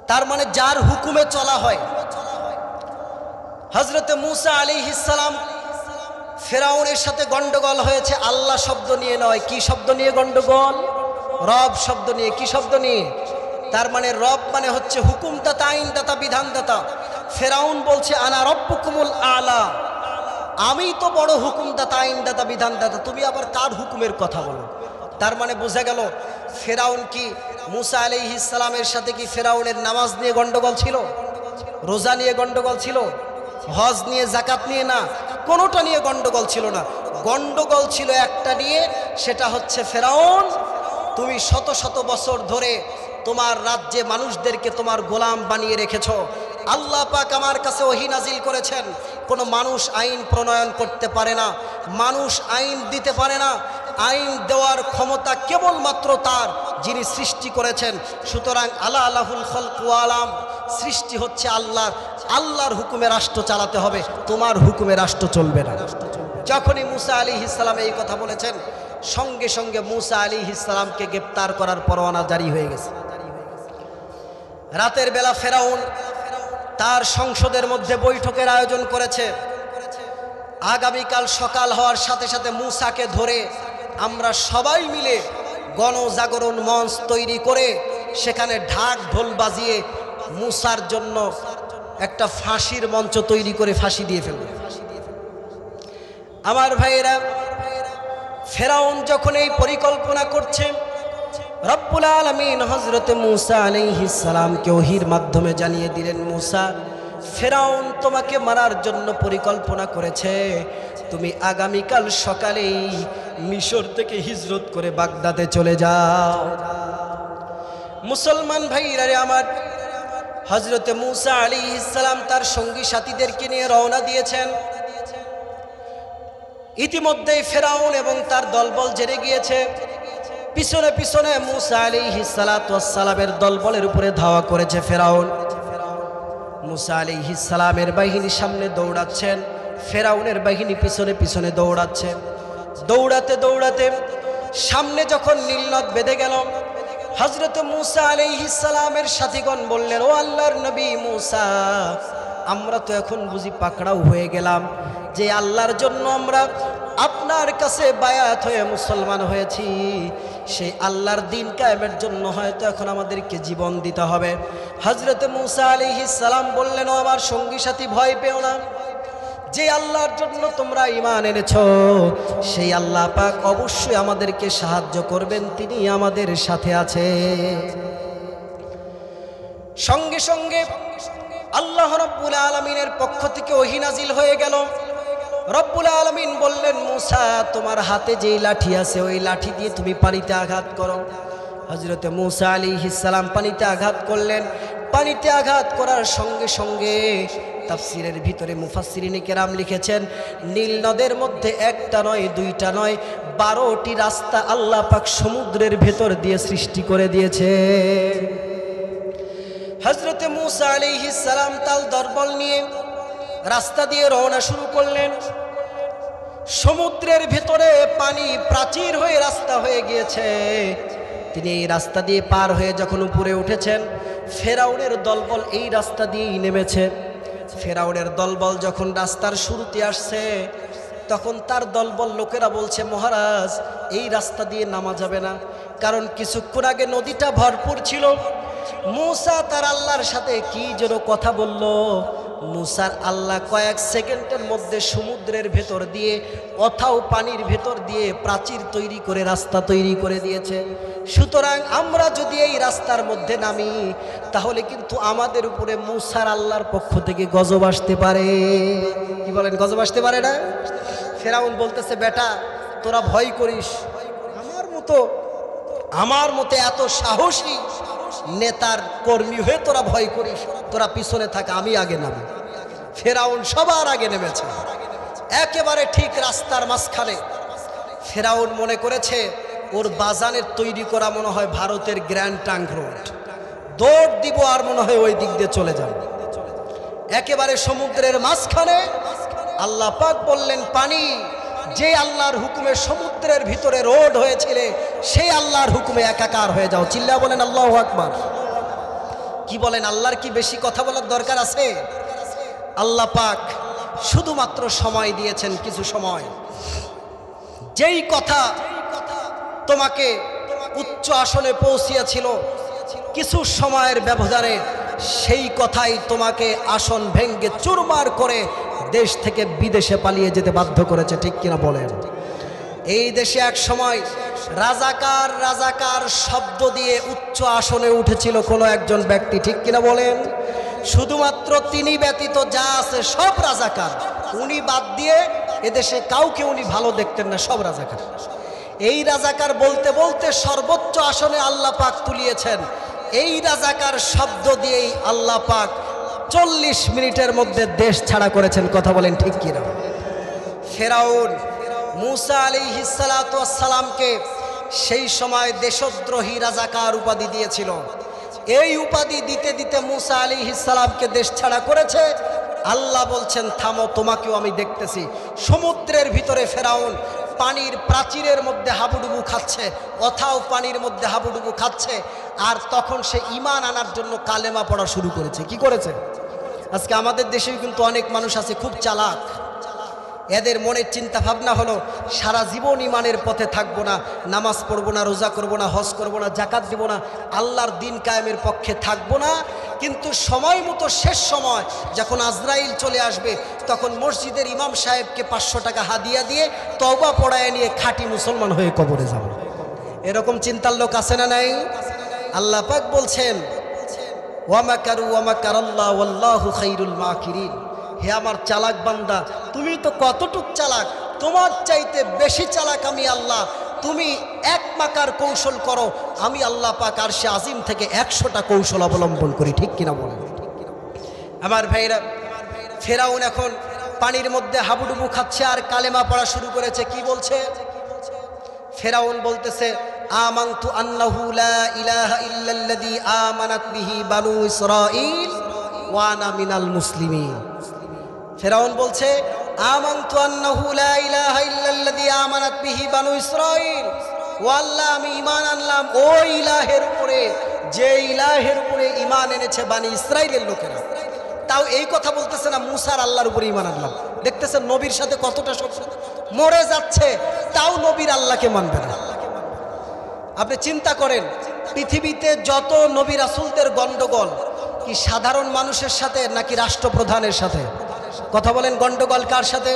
তার মানে যার হুকুমে চলা হয়। হযরতে মূসা আলাইহিস সালাম ফেরাউনের সাথে গন্ডগোল হয়েছে আল্লাহ শব্দ নিয়ে নয়। কি শব্দ নিয়ে গন্ডগোল? রব শব্দ নিয়ে। কি শব্দ নিয়ে? তার মানে রব মানে হচ্ছে হুকুমদাতা, আইনদাতা, বিধানদাতা। ফেরাউন বলছে আনা রব্বুকুমুল আলা, আমি তো বড় হুকুমদাতা, আইনদাতা, বিধানদাতা, তুমি আবার কার হুকুমের কথা বলো? তার মানে বোঝা গেল ফেরাউন কি মূসা আলাইহিস সালামের সাথে কি ফেরাউনের নামাজ নিয়ে গন্ডগোল ছিল, রোজা নিয়ে গন্ডগোল ছিল, হজ নিয়ে, যাকাত নিয়ে না, কোনোটা নিয়ে গন্ডগোল ছিল না। গন্ডগোল ছিল একটা নিয়ে, সেটা হচ্ছে ফেরাউন তুমি শত শত বছর ধরে তোমার রাজ্যে মানুষদেরকে তোমার গোলাম বানিয়ে রেখেছো। আল্লাহ পাক আমার কাছে ওহী নাজিল করেছেন, কোনো মানুষ আইন প্রণয়ন করতে পারে না, মানুষ আইন দিতে পারে না। আইন দেওয়ার ক্ষমতা কেবলমাত্র তার যিনি সৃষ্টি করেছেন। সুতরাং আলা আলাহুল খলক ওয়া আলাম, সৃষ্টি হচ্ছে আল্লাহর, আল্লাহর হুকুমে রাষ্ট্র চালাতে হবে, তোমার হুকুমে রাষ্ট্র চলবে না। যখনই মূসা আলাইহিস সালাম এই কথা বলেছেন, সঙ্গে সঙ্গে মূসা আলাইহিস সালামকে গ্রেফতার করার পরোয়ানা জারি হয়ে গেছে। রাতের বেলা ফেরাউন তার সংসদের মধ্যে বৈঠকের আয়োজন করেছে। আগামীকাল সকাল হওয়ার সাথে সাথে মূসাকে ধরে আমরা সবাই মিলে গণজাগরণ মঞ্চ তৈরি করে সেখানে ঢাক ঢোল বাজিয়ে মূসার জন্য একটা ফাঁসির মঞ্চ তৈরি করে ফাঁসি দিয়ে ফেলবে। আমার ভাইয়েরা, ফেরাউন যখন এই পরিকল্পনা করছে, রব্বুল আলামিন হযরতে মূসা আলাইহিস সালামকে ওহীর মাধ্যমে জানিয়ে দিলেন, মূসা ফেরাউন তোমাকে মারার জন্য পরিকল্পনা করেছে, তুমি আগামীকাল সকালেই মিশর থেকে হিজরত করে বাগদাদে চলে যাও। মুসলমান ভাইরা রে আমার, হযরতে মূসা আলাইহিস সালাম তার সঙ্গী সাথীদেরকে নিয়ে রওনা দিয়েছেন। ইতিমধ্যেই ফেরাউন এবং তার দলবল জেনে গিয়েছে। পিছনে পিছনে মূসা আলাইহিস সালাতু ওয়াস সালামের দলবলের উপরে ধাওয়া করেছে ফেরাউন। মূসা আলাইহিস সালামের বাহিনী সামনে দৌড়াচ্ছেন, ফেরাউনের বাহিনী পিছনে পিছনে দৌড়াচ্ছে। দৌড়াতে দৌড়াতে সামনে যখন নীলনদ বেঁধে গেল, হযরত মূসা আলাইহিস সালামের সাথীগণ বললেন, ও আল্লাহর নবী মূসা, আমরা তো এখন বুঝি পাকড়াও হয়ে গেলাম, যে আল্লাহর জন্য আমরা আপনার কাছে বায়াত হয়ে মুসলমান হয়েছি, সেই আল্লাহর দ্বীন কায়েমের জন্য হয়তো এখন আমাদেরকে জীবন দিতে হবে। হযরত মূসা আলাইহিস সালাম বললেন, ও আমার সঙ্গী সাথী, ভয় পেও না, যে আল্লাহর জন্য তোমরা ঈমান এনেছো সেই আল্লাহ পাক অবশ্যই আমাদেরকে সাহায্য করবেন, তিনি আমাদের সাথে আছে। সঙ্গে সঙ্গে আল্লাহ রাব্বুল আলামিনের পক্ষ থেকে ওহী নাজিল হয়ে গেল। রব্বুল আলামিন বললেন, মূসা তোমার হাতে যেই লাঠি আছে ওই লাঠি দিয়ে তুমি পানিতে আঘাত করো। হযরতে মূসা আলাইহিস সালাম পানিতে আঘাত করলেন। পানিতে আঘাত করার সঙ্গে সঙ্গে তাফসীরের ভিতরে মুফাসসিরিনে কেরাম লিখেছেন, নীল নদের মধ্যে একটা নয়, দুইটা নয়, 12টি রাস্তা আল্লাহ পাক সমুদ্রের ভেতর দিয়ে সৃষ্টি করে দিয়েছে। হযরতে মূসা আলাইহিস সালাম তাল দরবল নিয়ে রাস্তা দিয়ে রওনা শুরু করলেন। সমুদ্রের ভেতরে পানি প্রাচীর হয়ে রাস্তা হয়ে গিয়েছে। তিনি এই রাস্তা দিয়ে পার হয়ে যখন উপরে উঠেছেন, ফেরাউনের দলবল এই রাস্তা দিয়েই নেমেছে। ফেরাউনের দলবল যখন রাস্তার শুরুতে আসছে, তখন তার দলবল লোকেরা বলছে, মহারাজ এই রাস্তা দিয়ে নামা যাবে না, কারণ কিছুক্ষণ আগে নদীটা ভরপুর ছিল। মূসা তার আল্লাহর সাথে কি যেন কথা বলল, মূসার আল্লাহ কয়েক সেকেন্ডের মধ্যে সমুদ্রের ভেতর দিয়ে, অথাও পানির ভেতর দিয়ে প্রাচীর তৈরি করে রাস্তা তৈরি করে দিয়েছে। সুতরাং আমরা যদি এই রাস্তার মধ্যে নামি, তাহলে কিন্তু আমাদের উপরে মূসার আল্লাহর পক্ষ থেকে গজব আসতে পারে। কি বলেন, গজব আসতে পারে না? ফেরাউন বলতেছে, বেটা তোরা ভয় করিস, আমার মতো এত সাহসী নেতার কর্মী হয়ে তোরা ভয় করিস, তোরা পিছনে থাক, আমি আগে নামি। ফেরাউন সবার আগে নেমেছে, একেবারে ঠিক রাস্তার মাঝখানে। ফেরাউন মনে করেছে ওর বাজানের তৈরি করা মনে হয় ভারতের গ্র্যান্ড ট্রাঙ্ক রোড, দৌড় দিব আর মনে হয় ওই দিক দিয়ে চলে যাব। একেবারে সমুদ্রের মাঝখানে আল্লাহ পাক বললেন, পানি যে আল্লাহর হুকুমে সমুদ্রের ভিতরে রোড হয়েছিল, সেই আল্লাহর হুকুমে একাকার হয়ে যাও। চিল্লা বলেন আল্লাহু আকবার। কি বলেন, আল্লাহর কি বেশি কথা বলার দরকার আছে? আল্লাহ পাক শুধুমাত্র সময় দিয়েছেন কিছু সময়। যেই কথা তোমাকে উচ্চ আসনে পৌঁছিয়েছিল কিছু সময়ের ব্যবধানে, সেই কথাই তোমাকে আসন ভেঙ্গে চুরমার করে দেশ থেকে বিদেশে পালিয়ে যেতে বাধ্য করেছে। ঠিক কিনা বলেন? এই দেশে এক সময় রাজাকার রাজাকার শব্দ দিয়ে উচ্চ আসনে উঠেছিল কোনো একজন ব্যক্তি। ঠিক কিনা বলেন? শুধুমাত্র তিনি ব্যতীত যা আছে সব রাজাকার, উনি বাদ দিয়ে এদেশে কাউকে উনি ভালো দেখতেন না, সব রাজাকার। এই রাজাকার বলতে বলতে সর্বোচ্চ আসনে আল্লাহ পাক তুলিয়েছেন। এই রাজাকার শব্দ দিয়েই আল্লাহ পাক 40 মিনিটের মধ্যে দেশ ছাড়া করেছেন। কথা বলেন ঠিক কিনা? ফেরাউন মূসা আলাইহিস সালাতু ওয়াস সালামকে সেই সময় দেশদ্রোহী রাজাকার উপাধি দিয়েছিল। এই উপাধি দিতে দিতে মূসা আলাইহিস সালামকে দেশ ছাড়া করেছে। আল্লাহ বলছেন, থামো, তোমাকেও আমি দেখতেছি। সমুদ্রের ভিতরে ফেরাউন পানির প্রাচীরের মধ্যে হাবুডুবু খাচ্ছে, অথাও পানির মধ্যে হাবুডুবু খাচ্ছে। আর তখন সে ঈমান আনার জন্য কালেমা পড়া শুরু করেছে। কি করেছে? আজকে আমাদের দেশেও কিন্তু অনেক মানুষ আছে খুব চালাক। এদের মনের চিন্তা ভাবনা হলো সারা জীবন ঈমানের পথে থাকবো না, নামাজ পড়বো না, রোজা করবো না, হজ করবো না, জাকাত দিব না, আল্লাহর দিন কায়েমের পক্ষে থাকবো না। কিন্তু সময় মতো শেষ সময় যখন আজরাইল চলে আসবে, তখন মসজিদের ইমাম সাহেবকে 500 টাকা হাদিয়া দিয়ে তওবা পড়ায় নিয়ে খাঁটি মুসলমান হয়ে কবরে যাব। এরকম চিন্তার লোক আছে না নাই? আল্লাহ পাক বলছেন, ওয়া মাকারু ওয়া মাকারাল্লাহু ওয়াল্লাহু খায়রুল মাকিরিন। হে আমার চালাক বান্দা, তুমি তো কতটুক চালাক, তোমার চাইতে বেশি চালাক আমি আল্লাহ। তুমি এক মাকার কৌশল করো, আমি আল্লাহ পাক আরশে আজিম থেকে 100টা কৌশল অবলম্বন করি। ঠিক কিনা বলেন? আমার ভাইরা, ফেরাউন এখন পানির মধ্যে হাবুডুবু খাচ্ছে আর কালেমা পড়া শুরু করেছে। কি বলছে? ফেরাউন বলতেছে, আমানতু আন্নাহু লা ইলাহা ইল্লাল্লাযী আমানাত বিহি বানু ইসরাঈল ওয়া আনা মিনাল মুসলিমিন। ফেরাউন বলছে, আমানতু আন্নাহু লা ইলাহা ইল্লাল্লাযী আমানাত বিহি বানু ইসরাঈল। ও আল্লাহ, আমি ঈমান আনলাম ওই ইলাহের উপরে যে ইলাহের উপরে ঈমান এনেছে বানি ইসরাঈলের লোকেরা। তাও এই কথা বলতেছে না মূসার আল্লাহর উপরে ঈমান আনলাম। দেখতেছেন নবীর সাথে কতটা শত্রু, মরে যাচ্ছে তাও নবীর আল্লাহকে মানবে না। আপনি চিন্তা করেন, পৃথিবীতে যত নবী রাসূলদের গন্ডগোল কি সাধারণ মানুষের সাথে নাকি রাষ্ট্রপ্রধানের সাথে? কথা বলেন, গন্ডগোল কার সাথে?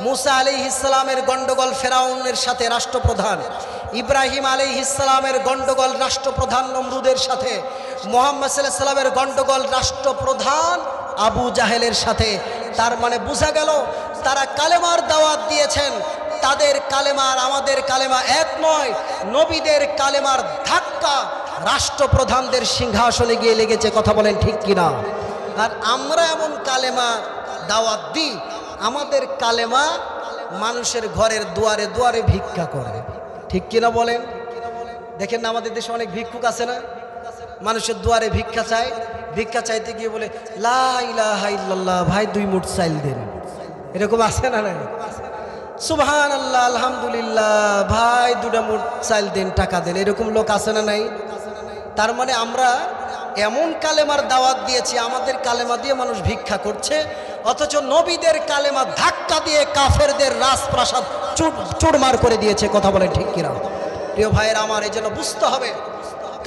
মূসা আলাইহিস সালামের গন্ডগোল ফেরাউনের সাথে, রাষ্ট্রপ্রধান। ইব্রাহিম আলাইহিস সালামের গন্ডগোল রাষ্ট্রপ্রধান নমরুদের সাথে। মুহাম্মদ সাল্লাল্লাহু আলাইহি সাল্লামের গন্ডগোল রাষ্ট্রপ্রধান আবু জাহেলের সাথে। তার মানে বোঝা গেল তারা কালেমার দাওয়াত দিয়েছেন, তাদের কালেমা আর আমাদের কালেমা এক নয়। নবীদের কালেমার ধাক্কা রাষ্ট্রপ্রধানদের সিংহাসনে গিয়ে লেগেছে। কথা বলেন ঠিক কিনা? আর আমরা এমন কালেমা দাওয়াত দিই, আমাদের কালেমা মানুষের ঘরের দুয়ারে দুয়ারে ভিক্ষা করে। ঠিক কিনা বলেন? দেখেন না, আমাদের দেশে অনেক ভিক্ষুক আছে না, মানুষের দুয়ারে ভিক্ষা চায়। ভিক্ষা চাইতে গিয়ে বলে, লা ইলাহা ইল্লাল্লাহ, ভাই 2 মুঠ চাইল দেন। এরকম আছে না? নাই? সুবহানাল্লাহ, আলহামদুলিল্লাহ, ভাই 2টা মুঠ চাইল দেন, টাকা দেন। এরকম লোক আছে না? নাই? তার মানে আমরা এমন কালেমার দাওয়াত দিয়েছি, আমাদের কালেমা দিয়ে মানুষ ভিক্ষা করছে, অথচ নবীদের কালেমা ধাক্কা দিয়ে কাফেরদের রাজপ্রাসাদ চুরমার করে দিয়েছে। কথা বলেন ঠিক কিনা? প্রিয় ভাইয়েরা আমার, এই জন্য বুঝতে হবে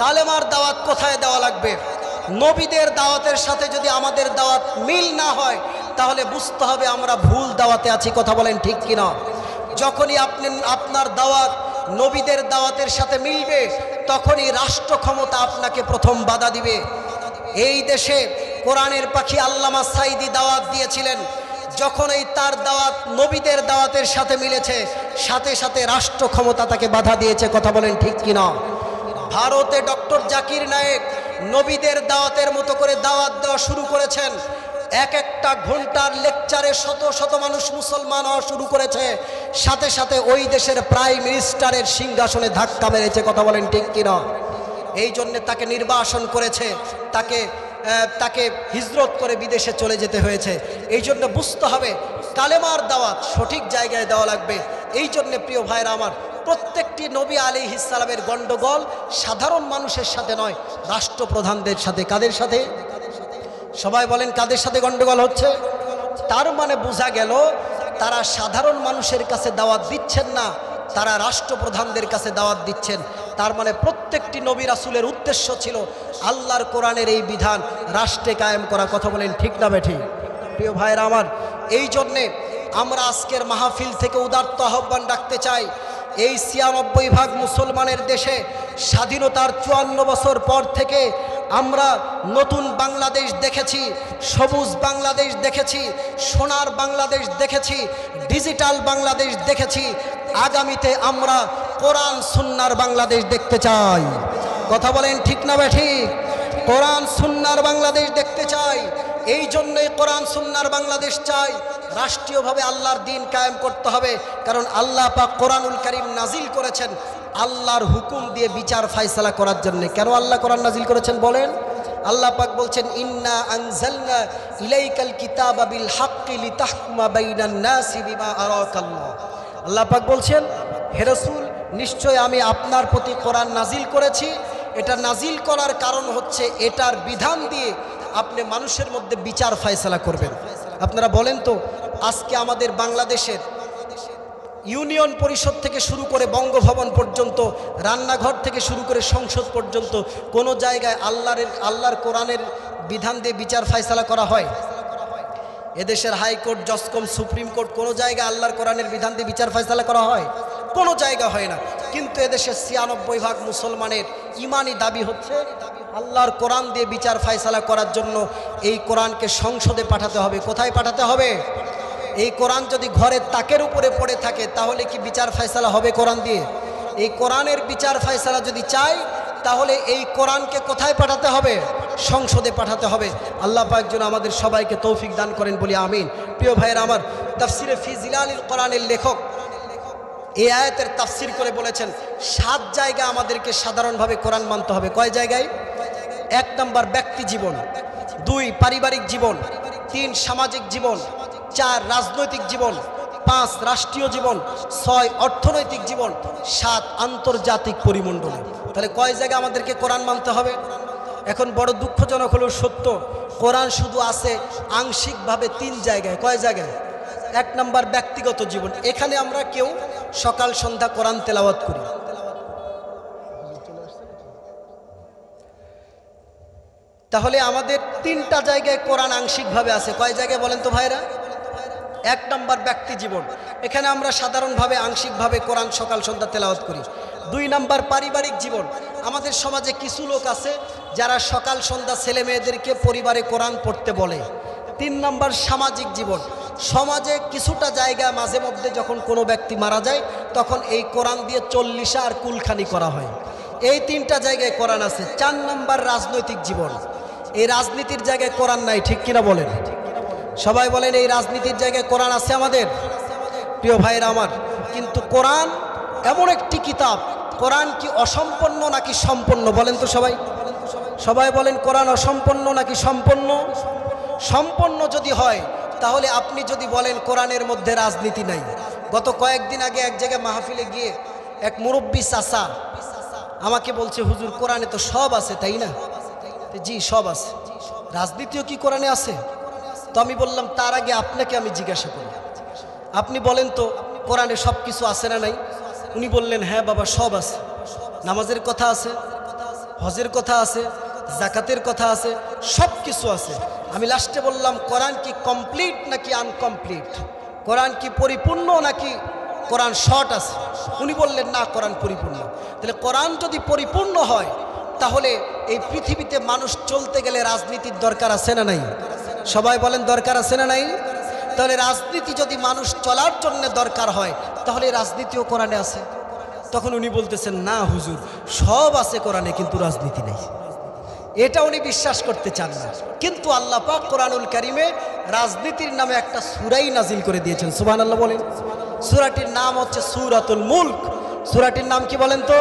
কালেমার দাওয়াত কোথায় দেওয়া লাগবে। নবীদের দাওয়াতের সাথে যদি আমাদের দাওয়াত মিল না হয়, তাহলে বুঝতে হবে আমরা ভুল দাওয়াতে আছি। কথা বলেন ঠিক কিনা? যখনই আপনার দাওয়াত নবীদের দাওয়াতের সাথে মিলবে, তখনই রাষ্ট্র ক্ষমতা আপনাকে প্রথম বাধা দিবে। এই দেশে কোরআনের পাখি আল্লামা সাঈদী দাওয়াত দিয়েছিলেন, যখন এই তার দাওয়াত নবীদের দাওয়াতের সাথে মিলেছে, সাথে সাথে রাষ্ট্র ক্ষমতা তাকে বাধা দিয়েছে। কথা বলেন ঠিক কিনা? ভারতে ডক্টর জাকির নায়েক নবীদের দাওয়াতের মতো করে দাওয়াত দেওয়া শুরু করেছেন। এক একটা ঘন্টার লেকচারে শত শত মানুষ মুসলমান হওয়া শুরু করেছে, সাথে সাথে ওই দেশের প্রাইম মিনিস্টারের সিংহাসনে ধাক্কা মেরেছে। কথা বলেন ঠিক কিনা? এই জন্যে তাকে নির্বাসন করেছে, তাকে হিজরত করে বিদেশে চলে যেতে হয়েছে। এই জন্য বুঝতে হবে কালেমার দাওয়াত সঠিক জায়গায় দেওয়া লাগবে। এই জন্যে প্রিয় ভাইরা আমার, প্রত্যেকটি নবী আলাইহিস সালামের গণ্ডগোল সাধারণ মানুষের সাথে নয়, রাষ্ট্রপ্রধানদের সাথে। কাদের সাথে? সবাই বলেন কাদের সাথে গণ্ডগোল হচ্ছে? তার মানে বোঝা গেল তারা সাধারণ মানুষের কাছে দাওয়াত দিচ্ছেন না, তারা রাষ্ট্রপ্রধানদের কাছে দাওয়াত দিচ্ছেন। তার মানে প্রত্যেকটি নবী রাসূলের উদ্দেশ্য ছিল আল্লাহর কোরআনের এই বিধান রাষ্ট্রে কায়েম করা। কথা বলেন ঠিক না বেঠিক? প্রিয় ভাইরা আমার, এই জন্যে আমরা আজকের মাহফিল থেকে উদাত্ত আহ্বান রাখতে চাই। এই ৯৬ ভাগ মুসলমানের দেশে স্বাধীনতার ৫৪ বছর পর থেকে আমরা নতুন বাংলাদেশ দেখেছি, সবুজ বাংলাদেশ দেখেছি, সোনার বাংলাদেশ দেখেছি, ডিজিটাল বাংলাদেশ দেখেছি। আগামীতে আমরা কোরআন সুন্নাহর বাংলাদেশ দেখতে চাই। কথা বলেন ঠিক না বেঠিক? কোরআন সুন্নাহর বাংলাদেশ দেখতে চাই। এই জন্যই কোরআন সুন্নাহর বাংলাদেশ চাই। রাষ্ট্রীয়ভাবে আল্লাহর দ্বীন কায়েম করতে হবে, কারণ আল্লাহ পাক কোরআনুল কারীম নাজিল করেছেন আল্লাহর হুকুম দিয়ে বিচার ফায়সালা করার জন্য। কেন আল্লাহ কোরআন নাজিল করেছেন বলেন? আল্লাহ পাক বলছেন, ইন্না আনজালনা ইলাইকাল কিতাবা বিল হাক্কি লিতাহকুমা বাইনান নাসি বিমা আরাকাল্লাহ। আল্লাহ পাক বলছেন, হে রাসূল, নিশ্চয় আমি আপনার প্রতি কোরআন নাজিল করেছি। এটা নাজিল করার কারণ হচ্ছে এটার বিধান দিয়ে আপনি মানুষের মধ্যে বিচার ফায়সালা করবেন। আপনারা বলেন তো, আজকে আমাদের বাংলাদেশের ইউনিয়ন পরিষদ থেকে শুরু করে বঙ্গভবন পর্যন্ত, রান্নাঘর থেকে শুরু করে সংসদ পর্যন্ত কোনো জায়গায় আল্লাহর কোরআনের বিধান দিয়ে বিচার ফায়সালা করা হয়? এদেশের হাইকোর্ট, জজকম, সুপ্রিম কোর্ট, কোনো জায়গায় আল্লাহর কোরআনের বিধান দিয়ে বিচার ফায়সালা করা হয়? কোনো জায়গা হয় না। কিন্তু এদেশের ৯৬ ভাগ মুসলমানের ইমানি দাবি হচ্ছে আল্লাহর কোরআন দিয়ে বিচার ফায়সালা করার জন্য এই কোরআনকে সংসদে পাঠাতে হবে। কোথায় পাঠাতে হবে? এই কোরআন যদি ঘরের তাকের উপরে পড়ে থাকে, তাহলে কি বিচার ফায়সালা হবে কোরআন দিয়ে? এই কোরআনের বিচার ফায়সালা যদি চাই, তাহলে এই কোরআনকে কোথায় পাঠাতে হবে? সংসদে পাঠাতে হবে। আল্লাহ পাক যেন আমাদের সবাইকে তৌফিক দান করেন, বলি আমিন। প্রিয় ভাইয়েরা আমার, তাফসিরে ফি জিলালিল কোরআনের লেখক এই আয়াতের তাফসির করে বলেছেন ৭ জায়গা আমাদেরকে সাধারণভাবে কোরআন মানতে হবে। কয় জায়গায়? ১ নম্বর ব্যক্তি জীবন, ২ পারিবারিক জীবন, ৩ সামাজিক জীবন, ৪ রাজনৈতিক জীবন, ৫ রাষ্ট্রীয় জীবন, ৬ অর্থনৈতিক জীবন, ৭ আন্তর্জাতিক পরিমণ্ডল। তাহলে কয় জায়গা আমাদেরকে কোরআন মানতে হবে? এখন বড় দুঃখজনক হলেও সত্য, কোরআন শুধু আছে আংশিকভাবে ৩ জায়গায়। কয় জায়গায়? ১ নম্বর ব্যক্তিগত জীবন, এখানে আমরা কেউ সকাল সন্ধ্যা কোরআন তেলাওয়াত করি। তাহলে আমাদের ৩টা জায়গায় কোরআন আংশিকভাবে আছে। কয় জায়গায় বলেন তো ভাইরা? ১ নম্বর ব্যক্তি জীবন, এখানে আমরা সাধারণভাবে আংশিকভাবে কোরআন সকাল সন্ধ্যা তেলাওয়াত করি। ২ নম্বর পারিবারিক জীবন, আমাদের সমাজে কিছু লোক আছে যারা সকাল সন্ধ্যা ছেলে মেয়েদেরকে পরিবারে কোরআন পড়তে বলে। ৩ নম্বর সামাজিক জীবন, সমাজে কিছুটা জায়গা মাঝে মধ্যে যখন কোনো ব্যক্তি মারা যায়, তখন এই কোরআন দিয়ে ৪০ আর কুলখানি করা হয়। এই ৩টা জায়গায় কোরআন আছে। ৪ নম্বর রাজনৈতিক জীবন, এই রাজনীতির জায়গায় কোরআন নাই, ঠিক কিনা বলেন? সবাই বলেন এই রাজনীতির জায়গায় কোরআন আছে আমাদের? প্রিয় ভাইরা আমার, কিন্তু কোরআন এমন একটি কিতাব, কোরআন কি অসম্পন্ন নাকি সম্পন্ন বলেন তো সবাই? সবাই বলেন কোরআন অসম্পন্ন নাকি সম্পন্ন? সম্পন্ন যদি হয়, তাহলে আপনি যদি বলেন কোরআনের মধ্যে রাজনীতি নাই। গত কয়েকদিন আগে এক জায়গায় মাহফিলে গিয়ে এক মুরব্বী চাচা আমাকে বলছে, হুজুর কোরআনে তো সব আছে, তাই না? জি সব আছে। রাজনীতিও কি কোরআনে আছে? তো আমি বললাম তার আগে আপনাকে আমি জিজ্ঞাসা করি, আপনি বলেন তো কোরআনে সব কিছু আছে না নাই? উনি বললেন হ্যাঁ বাবা সব আছে। নামাজের কথা আছে, হজের কথা আছে, জাকাতের কথা আছে, সব কিছু আছে। আমি লাস্টে বললাম কোরআন কি কমপ্লিট নাকি আনকমপ্লিট? কোরআন কি পরিপূর্ণ নাকি কোরআন শর্ট আছে? উনি বললেন না, কোরআন পরিপূর্ণ। তাহলে কোরআন যদি পরিপূর্ণ হয় তাহলে এই পৃথিবীতে মানুষ চলতে গেলে রাজনীতির দরকার আছে না নাই? সবাই বলেন দরকার আছে না নাই? তাহলে রাজনীতি যদি মানুষ চলার জন্য দরকার হয় তাহলে রাজনীতিও কোরআনে আছে। তখন উনি বলতেছেন না হুজুর সব আছে কোরআনে কিন্তু রাজনীতি নেই। এটা উনি বিশ্বাস করতে চান না। কিন্তু আল্লাহ পাক কোরআনুল কারীমে রাজনীতির নামে একটা সূরাই নাজিল করে দিয়েছেন। সুবহানাল্লাহ বলেন। সূরাটির নাম হচ্ছে সূরাতুল মুলক। সূরাটির নাম কি বলেন তো?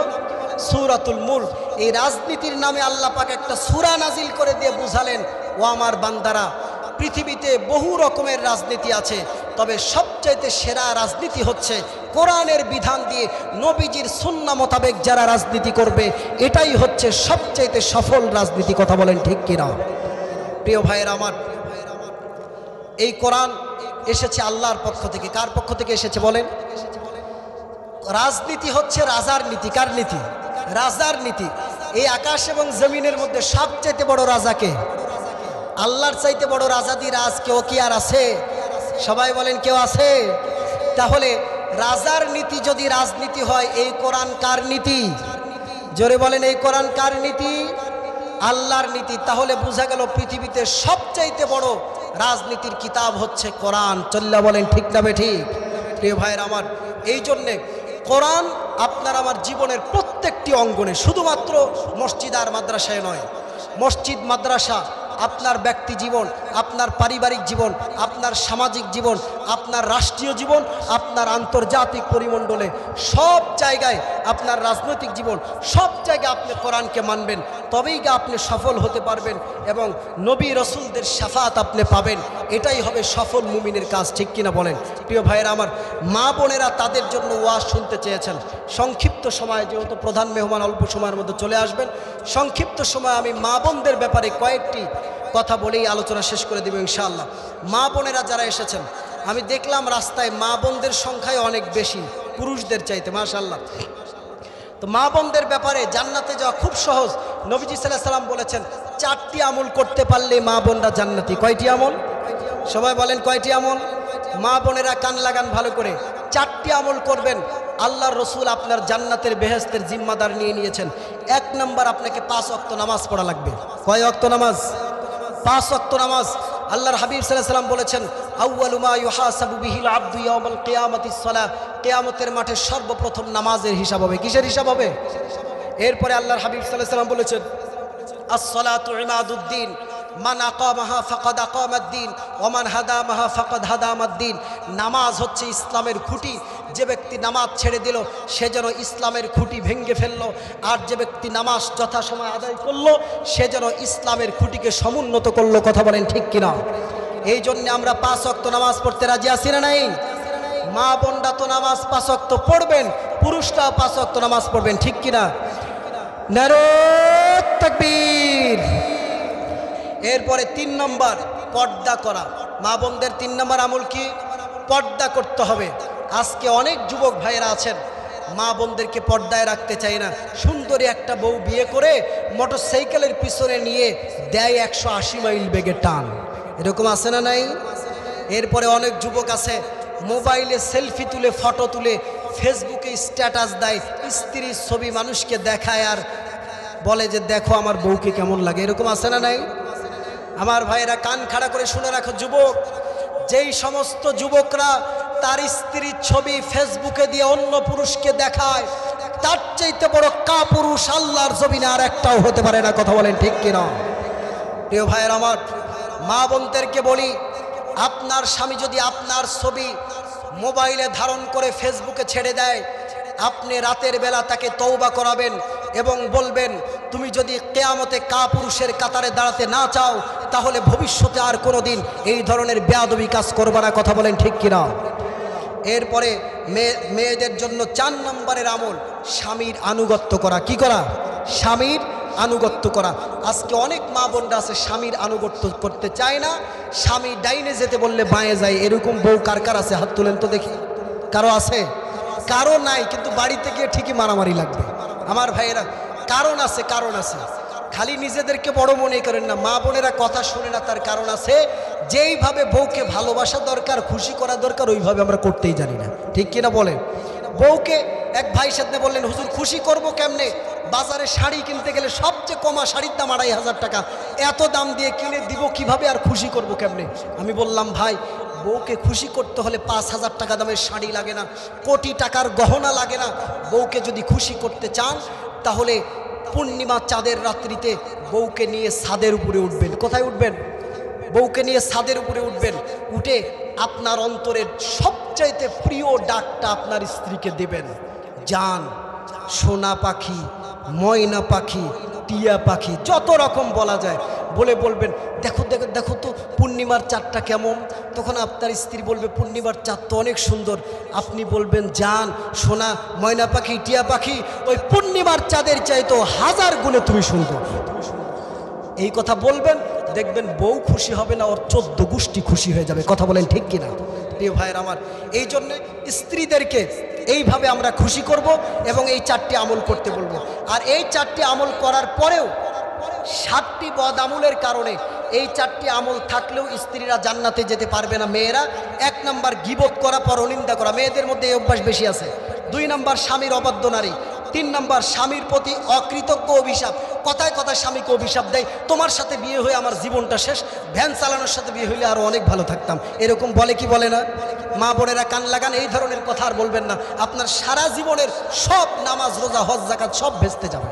সূরাতুল মুলক। এই রাজনীতির নামে আল্লাহ পাক একটা সূরা নাজিল করে দিয়ে বুঝালেন, ও আমার বান্দারা, পৃথিবীতে বহু রকমের রাজনীতি আছে, তবে সবচাইতে সেরা রাজনীতি হচ্ছে কোরআনের বিধান দিয়ে নবীজির সুন্নাহ মোতাবেক যারা রাজনীতি করবে, এটাই হচ্ছে সবচাইতে সফল রাজনীতি। কথা বলেন ঠিক কিনা? প্রিয় ভাইয়েরা আমার, এই কোরআন এসেছে আল্লাহর পক্ষ থেকে। কার পক্ষ থেকে এসেছে বলেন? রাজনীতি হচ্ছে রাজার নীতি। কার নীতি? রাজার নীতি। এই আকাশ এবং জমিনের মধ্যে সবচাইতে বড় রাজাকে, আল্লাহর চাইতে বড় রাজাদি রাজ কেউ কি আর আছে? সবাই বলেন কেউ আছে? তাহলে রাজার নীতি যদি রাজনীতি হয়, এই কোরআন কার নীতি? জোরে বলেন, এই কোরআন কার নীতি? আল্লাহর নীতি। তাহলে বোঝা গেল পৃথিবীতে সবচাইতে বড় রাজনীতির কিতাব হচ্ছে কোরআন। চল্লা বলেন ঠিক না বেঠিক? প্রিয় ভাইয়ের আমার, এই জন্যে কোরআন আপনার আমার জীবনের প্রত্যেকটি অঙ্গনে, শুধুমাত্র মসজিদ আর মাদ্রাসায় নয়, মসজিদ মাদ্রাসা, আপনার ব্যক্তি জীবন, আপনার পারিবারিক জীবন, আপনার সামাজিক জীবন, আপনার রাষ্ট্রীয় জীবন, আপনার আন্তর্জাতিক পরিমণ্ডলে, সব জায়গায় আপনার রাজনৈতিক জীবন, সব জায়গায় আপনি কোরআনকে মানবেন, তবেই গা আপনি সফল হতে পারবেন এবং নবী রসুলদের শাফাত আপনি পাবেন। এটাই হবে সফল মুমিনের কাজ। ঠিক কিনা বলেন? প্রিয় ভাইয়েরা আমার, মা বোনেরা তাদের জন্য ওয়াজ শুনতে চেয়েছেন। সংক্ষিপ্ত সময়, যেহেতু প্রধান মেহমান অল্প সময়ের মধ্যে চলে আসবেন, সংক্ষিপ্ত সময় আমি মা বোনদের ব্যাপারে কয়েকটি কথা বলেই আলোচনা শেষ করে দেব ইনশাআল্লাহ। মা বোনেরা যারা এসেছেন, আমি দেখলাম রাস্তায় মা বোনদের সংখ্যায় অনেক বেশি পুরুষদের চাইতে, মাশাআল্লাহ। তো মা বোনদের ব্যাপারে জান্নাতে যাওয়া খুব সহজ। নবীজি সাল্লাল্লাহু আলাইহি সাল্লাম বলেছেন 4টি আমল করতে পারলে মা বোনরা জান্নাতি। কয়টি আমল? সবাই বলেন কয়টি আমল? মা বোনেরা কান লাগান ভালো করে। 4টি আমল করবেন, আল্লাহর রসুল আপনার জান্নাতের বেহেশতের জিম্মাদার নিয়ে নিয়েছেন। 1 নম্বর, আপনাকে 5 ওয়াক্ত নামাজ পড়া লাগবে। কয় ওয়াক্ত নামাজ? 5 ওয়াক্ত নামাজ। আল্লাহর হাবিব সাল্লাল্লাহু আলাইহি সাল্লাম বলেছেন, আউয়ালু মা ইউহাসাবু বিহিল আবদু ইয়াউমাল কিয়ামাতিস সালাহ। কিয়ামতের মাঠে সর্বপ্রথম নামাজের হিসাব হবে। কিসের হিসাব হবে? এরপরে আল্লাহর হাবিব সাল্লাল্লাহু আলাইহি সাল্লাম বলেছেন, আস-সালাতু ইমাদুদ্দিন, মান আকামাহা ফাকাদ আকামাদ্দিন ওয়া মান হাদামাহা ফাকাদ হাদামাদ্দিন। নামাজ হচ্ছে ইসলামের খুঁটি। যে ব্যক্তি নামাজ ছেড়ে দিল সে যেন ইসলামের খুঁটি ভেঙে ফেললো, আর যে ব্যক্তি নামাজ যথাসময় আদায় করলো সে যেন ইসলামের খুঁটিকে সমুন্নত করলো। কথা বলেন ঠিক কিনা? এই জন্য আমরা 5 ওয়াক্ত নামাজ পড়তে রাজি আছি না নাই? মা বোনরা তো নামাজ 5 ওয়াক্ত পড়বেন, পুরুষরাও 5 ওয়াক্ত নামাজ পড়বেন। ঠিক কিনা? নারে তাকবীর। এরপরে 3 নম্বর, পর্দা করা। মা বোনদের 3 নম্বর আমল কি? পর্দা করতে হবে। আজকে অনেক যুবক ভাইয়েরা আছেন, মা বোনদেরকে পর্দায় রাখতে চায় না। সুন্দরী একটা বউ বিয়ে করে মোটরসাইকেলের পিছনে নিয়ে দেয় 180 মাইল বেগে টান। এরকম আছে না নাই? এরপরে অনেক যুবক আছে, মোবাইলে সেলফি তুলে, ফটো তুলে ফেসবুকে স্ট্যাটাস দেয়, স্ত্রীর ছবি মানুষকে দেখায় আর বলে যে দেখো আমার বউকে কেমন লাগে। এরকম আছে না নাই? আমার ভাইয়েরা কান খাড়া করে শুনে রাখো যুবক, যেই সমস্ত যুবকরা তার স্ত্রীর ছবি ফেসবুকে দিয়ে অন্য পুরুষকে দেখায়, তার চাইতে বড় কাপুরুষ আল্লাহর জমিনে আর একটাও হতে পারে না। কথা বলেন ঠিক কিনা? প্রিয় ভাইয়ের আমার, মা বোনদেরকে বলি, আপনার স্বামী যদি আপনার ছবি মোবাইলে ধারণ করে ফেসবুকে ছেড়ে দেয়, আপনি রাতের বেলা তাকে তওবা করাবেন এবং বলবেন, তুমি যদি কিয়ামতে কাপুরুষের কাতারে দাঁড়াতে না চাও তাহলে ভবিষ্যতে আর কোনোদিন এই ধরনের বেয়াদবি কাজ করবে না। কথা বলেন ঠিক কিনা? এরপরে মেয়েদের জন্য 4 নম্বরের আমল, স্বামীর আনুগত্য করা। কি করা? স্বামীর আনুগত্য করা। আজকে অনেক মা বোনরা আছে স্বামীর আনুগত্য করতে চায় না, স্বামী ডাইনে যেতে বললে বাঁয়ে যায়, এরকম বউ কার কার আছে? হাত তোলেন তো দেখি। কারো আছে? কারো নাই, কিন্তু বাড়িতে গিয়ে ঠিকই মারামারি লাগবে। আমার ভাইয়েরা, কারণ আছে, কারণ আছে। খালি নিজেদেরকে বড় মনে করেন না, মা বোনেরা কথা শুনে না, তার কারণ আছে। যেইভাবে বউকে ভালোবাসা দরকার, খুশি করা দরকার, ওইভাবে আমরা করতেই জানি না। ঠিক কিনা বলেন? বউকে এক ভাই সাথে বললেন, হুজুর খুশি করব কেমনে? বাজারে শাড়ি কিনতে গেলে সবচেয়ে কমা শাড়ির দাম 2500 টাকা, এত দাম দিয়ে কিনে দিব কিভাবে, আর খুশি করব কেমনে? আমি বললাম, ভাই বউকে খুশি করতে হলে 5000 টাকা দামের শাড়ি লাগে না, কোটি টাকার গহনা লাগে না। বউকে যদি খুশি করতে চান তাহলে পূর্ণিমা চাঁদের রাত্রিতে বউকে নিয়ে ছাদের উপরে উঠবেন। কোথায় উঠবেন? বউকে নিয়ে ছাদের উপরে উঠবেন, উঠে আপনার অন্তরের সবচাইতে প্রিয় ডাকটা আপনার স্ত্রীকে দেবেন। জান, সোনা পাখি, ময়না পাখি, টিয়া পাখি, যত রকম বলা যায়, বলে বলবেন, দেখো দেখো দেখো তো পূর্ণিমার চাঁদটা কেমন। তখন আপনার স্ত্রী বলবে, পূর্ণিমার চাঁদ তো অনেক সুন্দর। আপনি বলবেন, জান, সোনা, ময়না পাখি, টিয়া পাখি, ওই পূর্ণিমার চাঁদের চাইতো 1000 গুণে তুমি সুন্দর। এই কথা বলবেন, দেখবেন বউ খুশি হবে না, ওর 14 গোষ্ঠী খুশি হয়ে যাবে। কথা বলেন ঠিক কিনা? প্রিয় ভাইয়ের আমার, এই জন্যে স্ত্রীদেরকে এইভাবে আমরা খুশি করব এবং এই 4টি আমল করতে বলবো। আর এই 4টি আমল করার পরেও 7টি বদ আমলের কারণে এই 4টি আমল থাকলেও স্ত্রীরা জান্নাতে যেতে পারবে না। মেয়েরা 1 নাম্বার গীবত করা, পরনিন্দা করা, মেয়েদের মধ্যে এই অভ্যাস বেশি আছে। 2 নাম্বার স্বামীর অবাধ্য নারী। 3 নাম্বার স্বামীর প্রতি অকৃতজ্ঞ অভিশাপ। কথায় কথায় স্বামীকে অভিশাপ দেয়, তোমার সাথে বিয়ে হয়ে আমার জীবনটা শেষ, ভ্যান চালানোর সাথে বিয়ে হইলে আরও অনেক ভালো থাকতাম, এরকম বলে কি বলে না? মা বোনেরা কান লাগান, এই ধরনের কথা আর বলবেন না, আপনার সারা জীবনের সব নামাজ, রোজা, হজ, যাকাত সব ভেস্তে যাবে।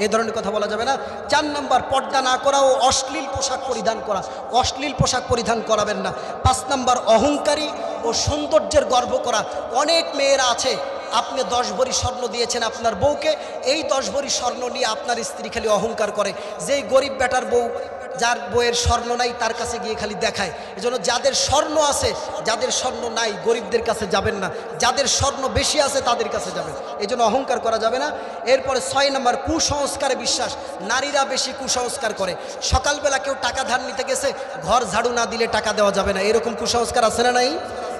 এই ধরনের কথা বলা যাবে না। 4 নাম্বার পর্দা না করা ও অশ্লীল পোশাক পরিধান করা, অশ্লীল পোশাক পরিধান করাবেন না। 5 নাম্বার অহংকারী ও সৌন্দর্যের গর্ব করা। অনেক মেয়েরা আছে, আপনি 10 ভরি স্বর্ণ দিয়েছেন আপনার বউকে, এই 10 ভরি স্বর্ণ নিয়ে আপনার স্ত্রী খালি অহংকার করে। যেই গরিব বেটার বউ, যার বউয়ের স্বর্ণ নাই, তার কাছে গিয়ে খালি দেখায়। এজন্য যাদের স্বর্ণ আছে, যাদের স্বর্ণ নাই, গরিবদের কাছে যাবেন না, যাদের স্বর্ণ বেশি আছে তাদের কাছে যাবেন। এই জন্য অহংকার করা যাবে না। এরপরে 6 নম্বর কুসংস্কারে বিশ্বাস। নারীরা বেশি কুসংস্কার করে। সকালবেলা কেউ টাকা ধার নিতে গেছে, ঘর ঝাড়ু না দিলে টাকা দেওয়া যাবে না, এরকম কুসংস্কার আছে না নাই?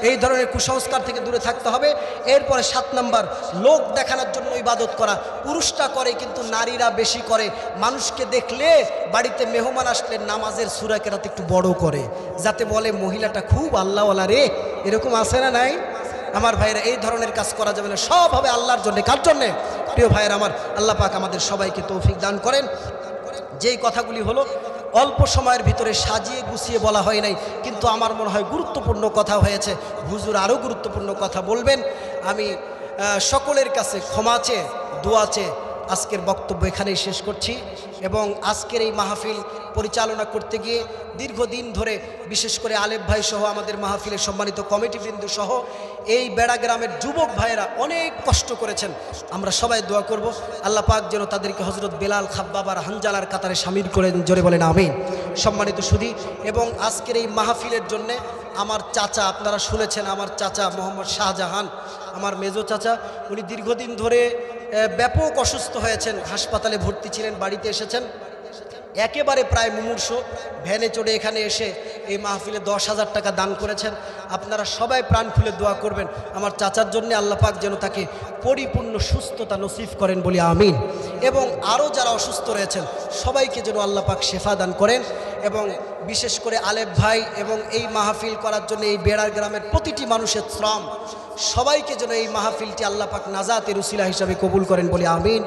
এই ধরনের কুসংস্কার থেকে দূরে থাকতে হবে। এরপরে 7 নম্বর লোক দেখানোর জন্য ইবাদত করা। পুরুষটা করে কিন্তু নারীরা বেশি করে। মানুষকে দেখলে বাড়িতে মেহমান আসলে নামাজের সূরা কেরাত একটু বড় করে, যাতে বলে মহিলাটা খুব আল্লাহওয়ালা রে, এরকম আছে না নাই? আমার ভাইয়েরা, এই ধরনের কাজ করা যাবে না, সব হবে আল্লাহর জন্য। কার জন্যে? প্রিয় ভাইয়েরা আমার, আল্লাহ পাক আমাদের সবাইকে তৌফিক দান করেন। যেই কথাগুলি হলো অল্প সময়ের ভিতরে সাজিয়ে গুছিয়ে বলা হয় নাই, কিন্তু আমার মনে হয় গুরুত্বপূর্ণ কথা হয়েছে। হুজুর আরও গুরুত্বপূর্ণ কথা বলবেন। আমি সকলের কাছে ক্ষমা চেয়ে, দোয়া চেয়ে আজকের বক্তব্য এখানেই শেষ করছি। এবং আজকের এই মাহফিল পরিচালনা করতে গিয়ে দীর্ঘদিন ধরে, বিশেষ করে আলেফ ভাই সহ আমাদের মাহফিলের সম্মানিত কমিটিবৃন্দ সহ এই বেড়া গ্রামের যুবক ভাইয়েরা অনেক কষ্ট করেছেন। আমরা সবাই দোয়া করব আল্লাহ পাক যেন তাদেরকে হজরত বেলাল, খাব্বাব আর হানজালার কাতারে শামিল করেন। জোরে বলেন আমিন। সম্মানিত সুধী, এবং আজকের এই মাহফিলের জন্যে আমার চাচা, আপনারা শুনেছেন, আমার চাচা মোহাম্মদ শাহজাহান, আমার মেজো চাচা, উনি দীর্ঘদিন ধরে ব্যাপক অসুস্থ হয়েছেন, হাসপাতালে ভর্তি ছিলেন, বাড়িতে এসেছেন একেবারে প্রায় মুমূর্ষু, ভ্যানে চড়ে এখানে এসে এই মাহফিলে 10,000 টাকা দান করেছেন। আপনারা সবাই প্রাণ খুলে দোয়া করবেন আমার চাচার জন্য, আল্লাহ পাক যেন তাকে পরিপূর্ণ সুস্থতা নসিব করেন বলি আমিন। এবং আরও যারা অসুস্থ রয়েছেন সবাইকে যেন আল্লাহ পাক শেফা দান করেন। এবং বিশেষ করে আলেফ ভাই এবং এই মাহফিল করার জন্য এই বেড়ার গ্রামের প্রতিটি মানুষের শ্রম, সবাইকে যেন এই মাহফিলটি আল্লাহ পাক নাজাতের উসিলা হিসাবে কবুল করেন বলি আমিন।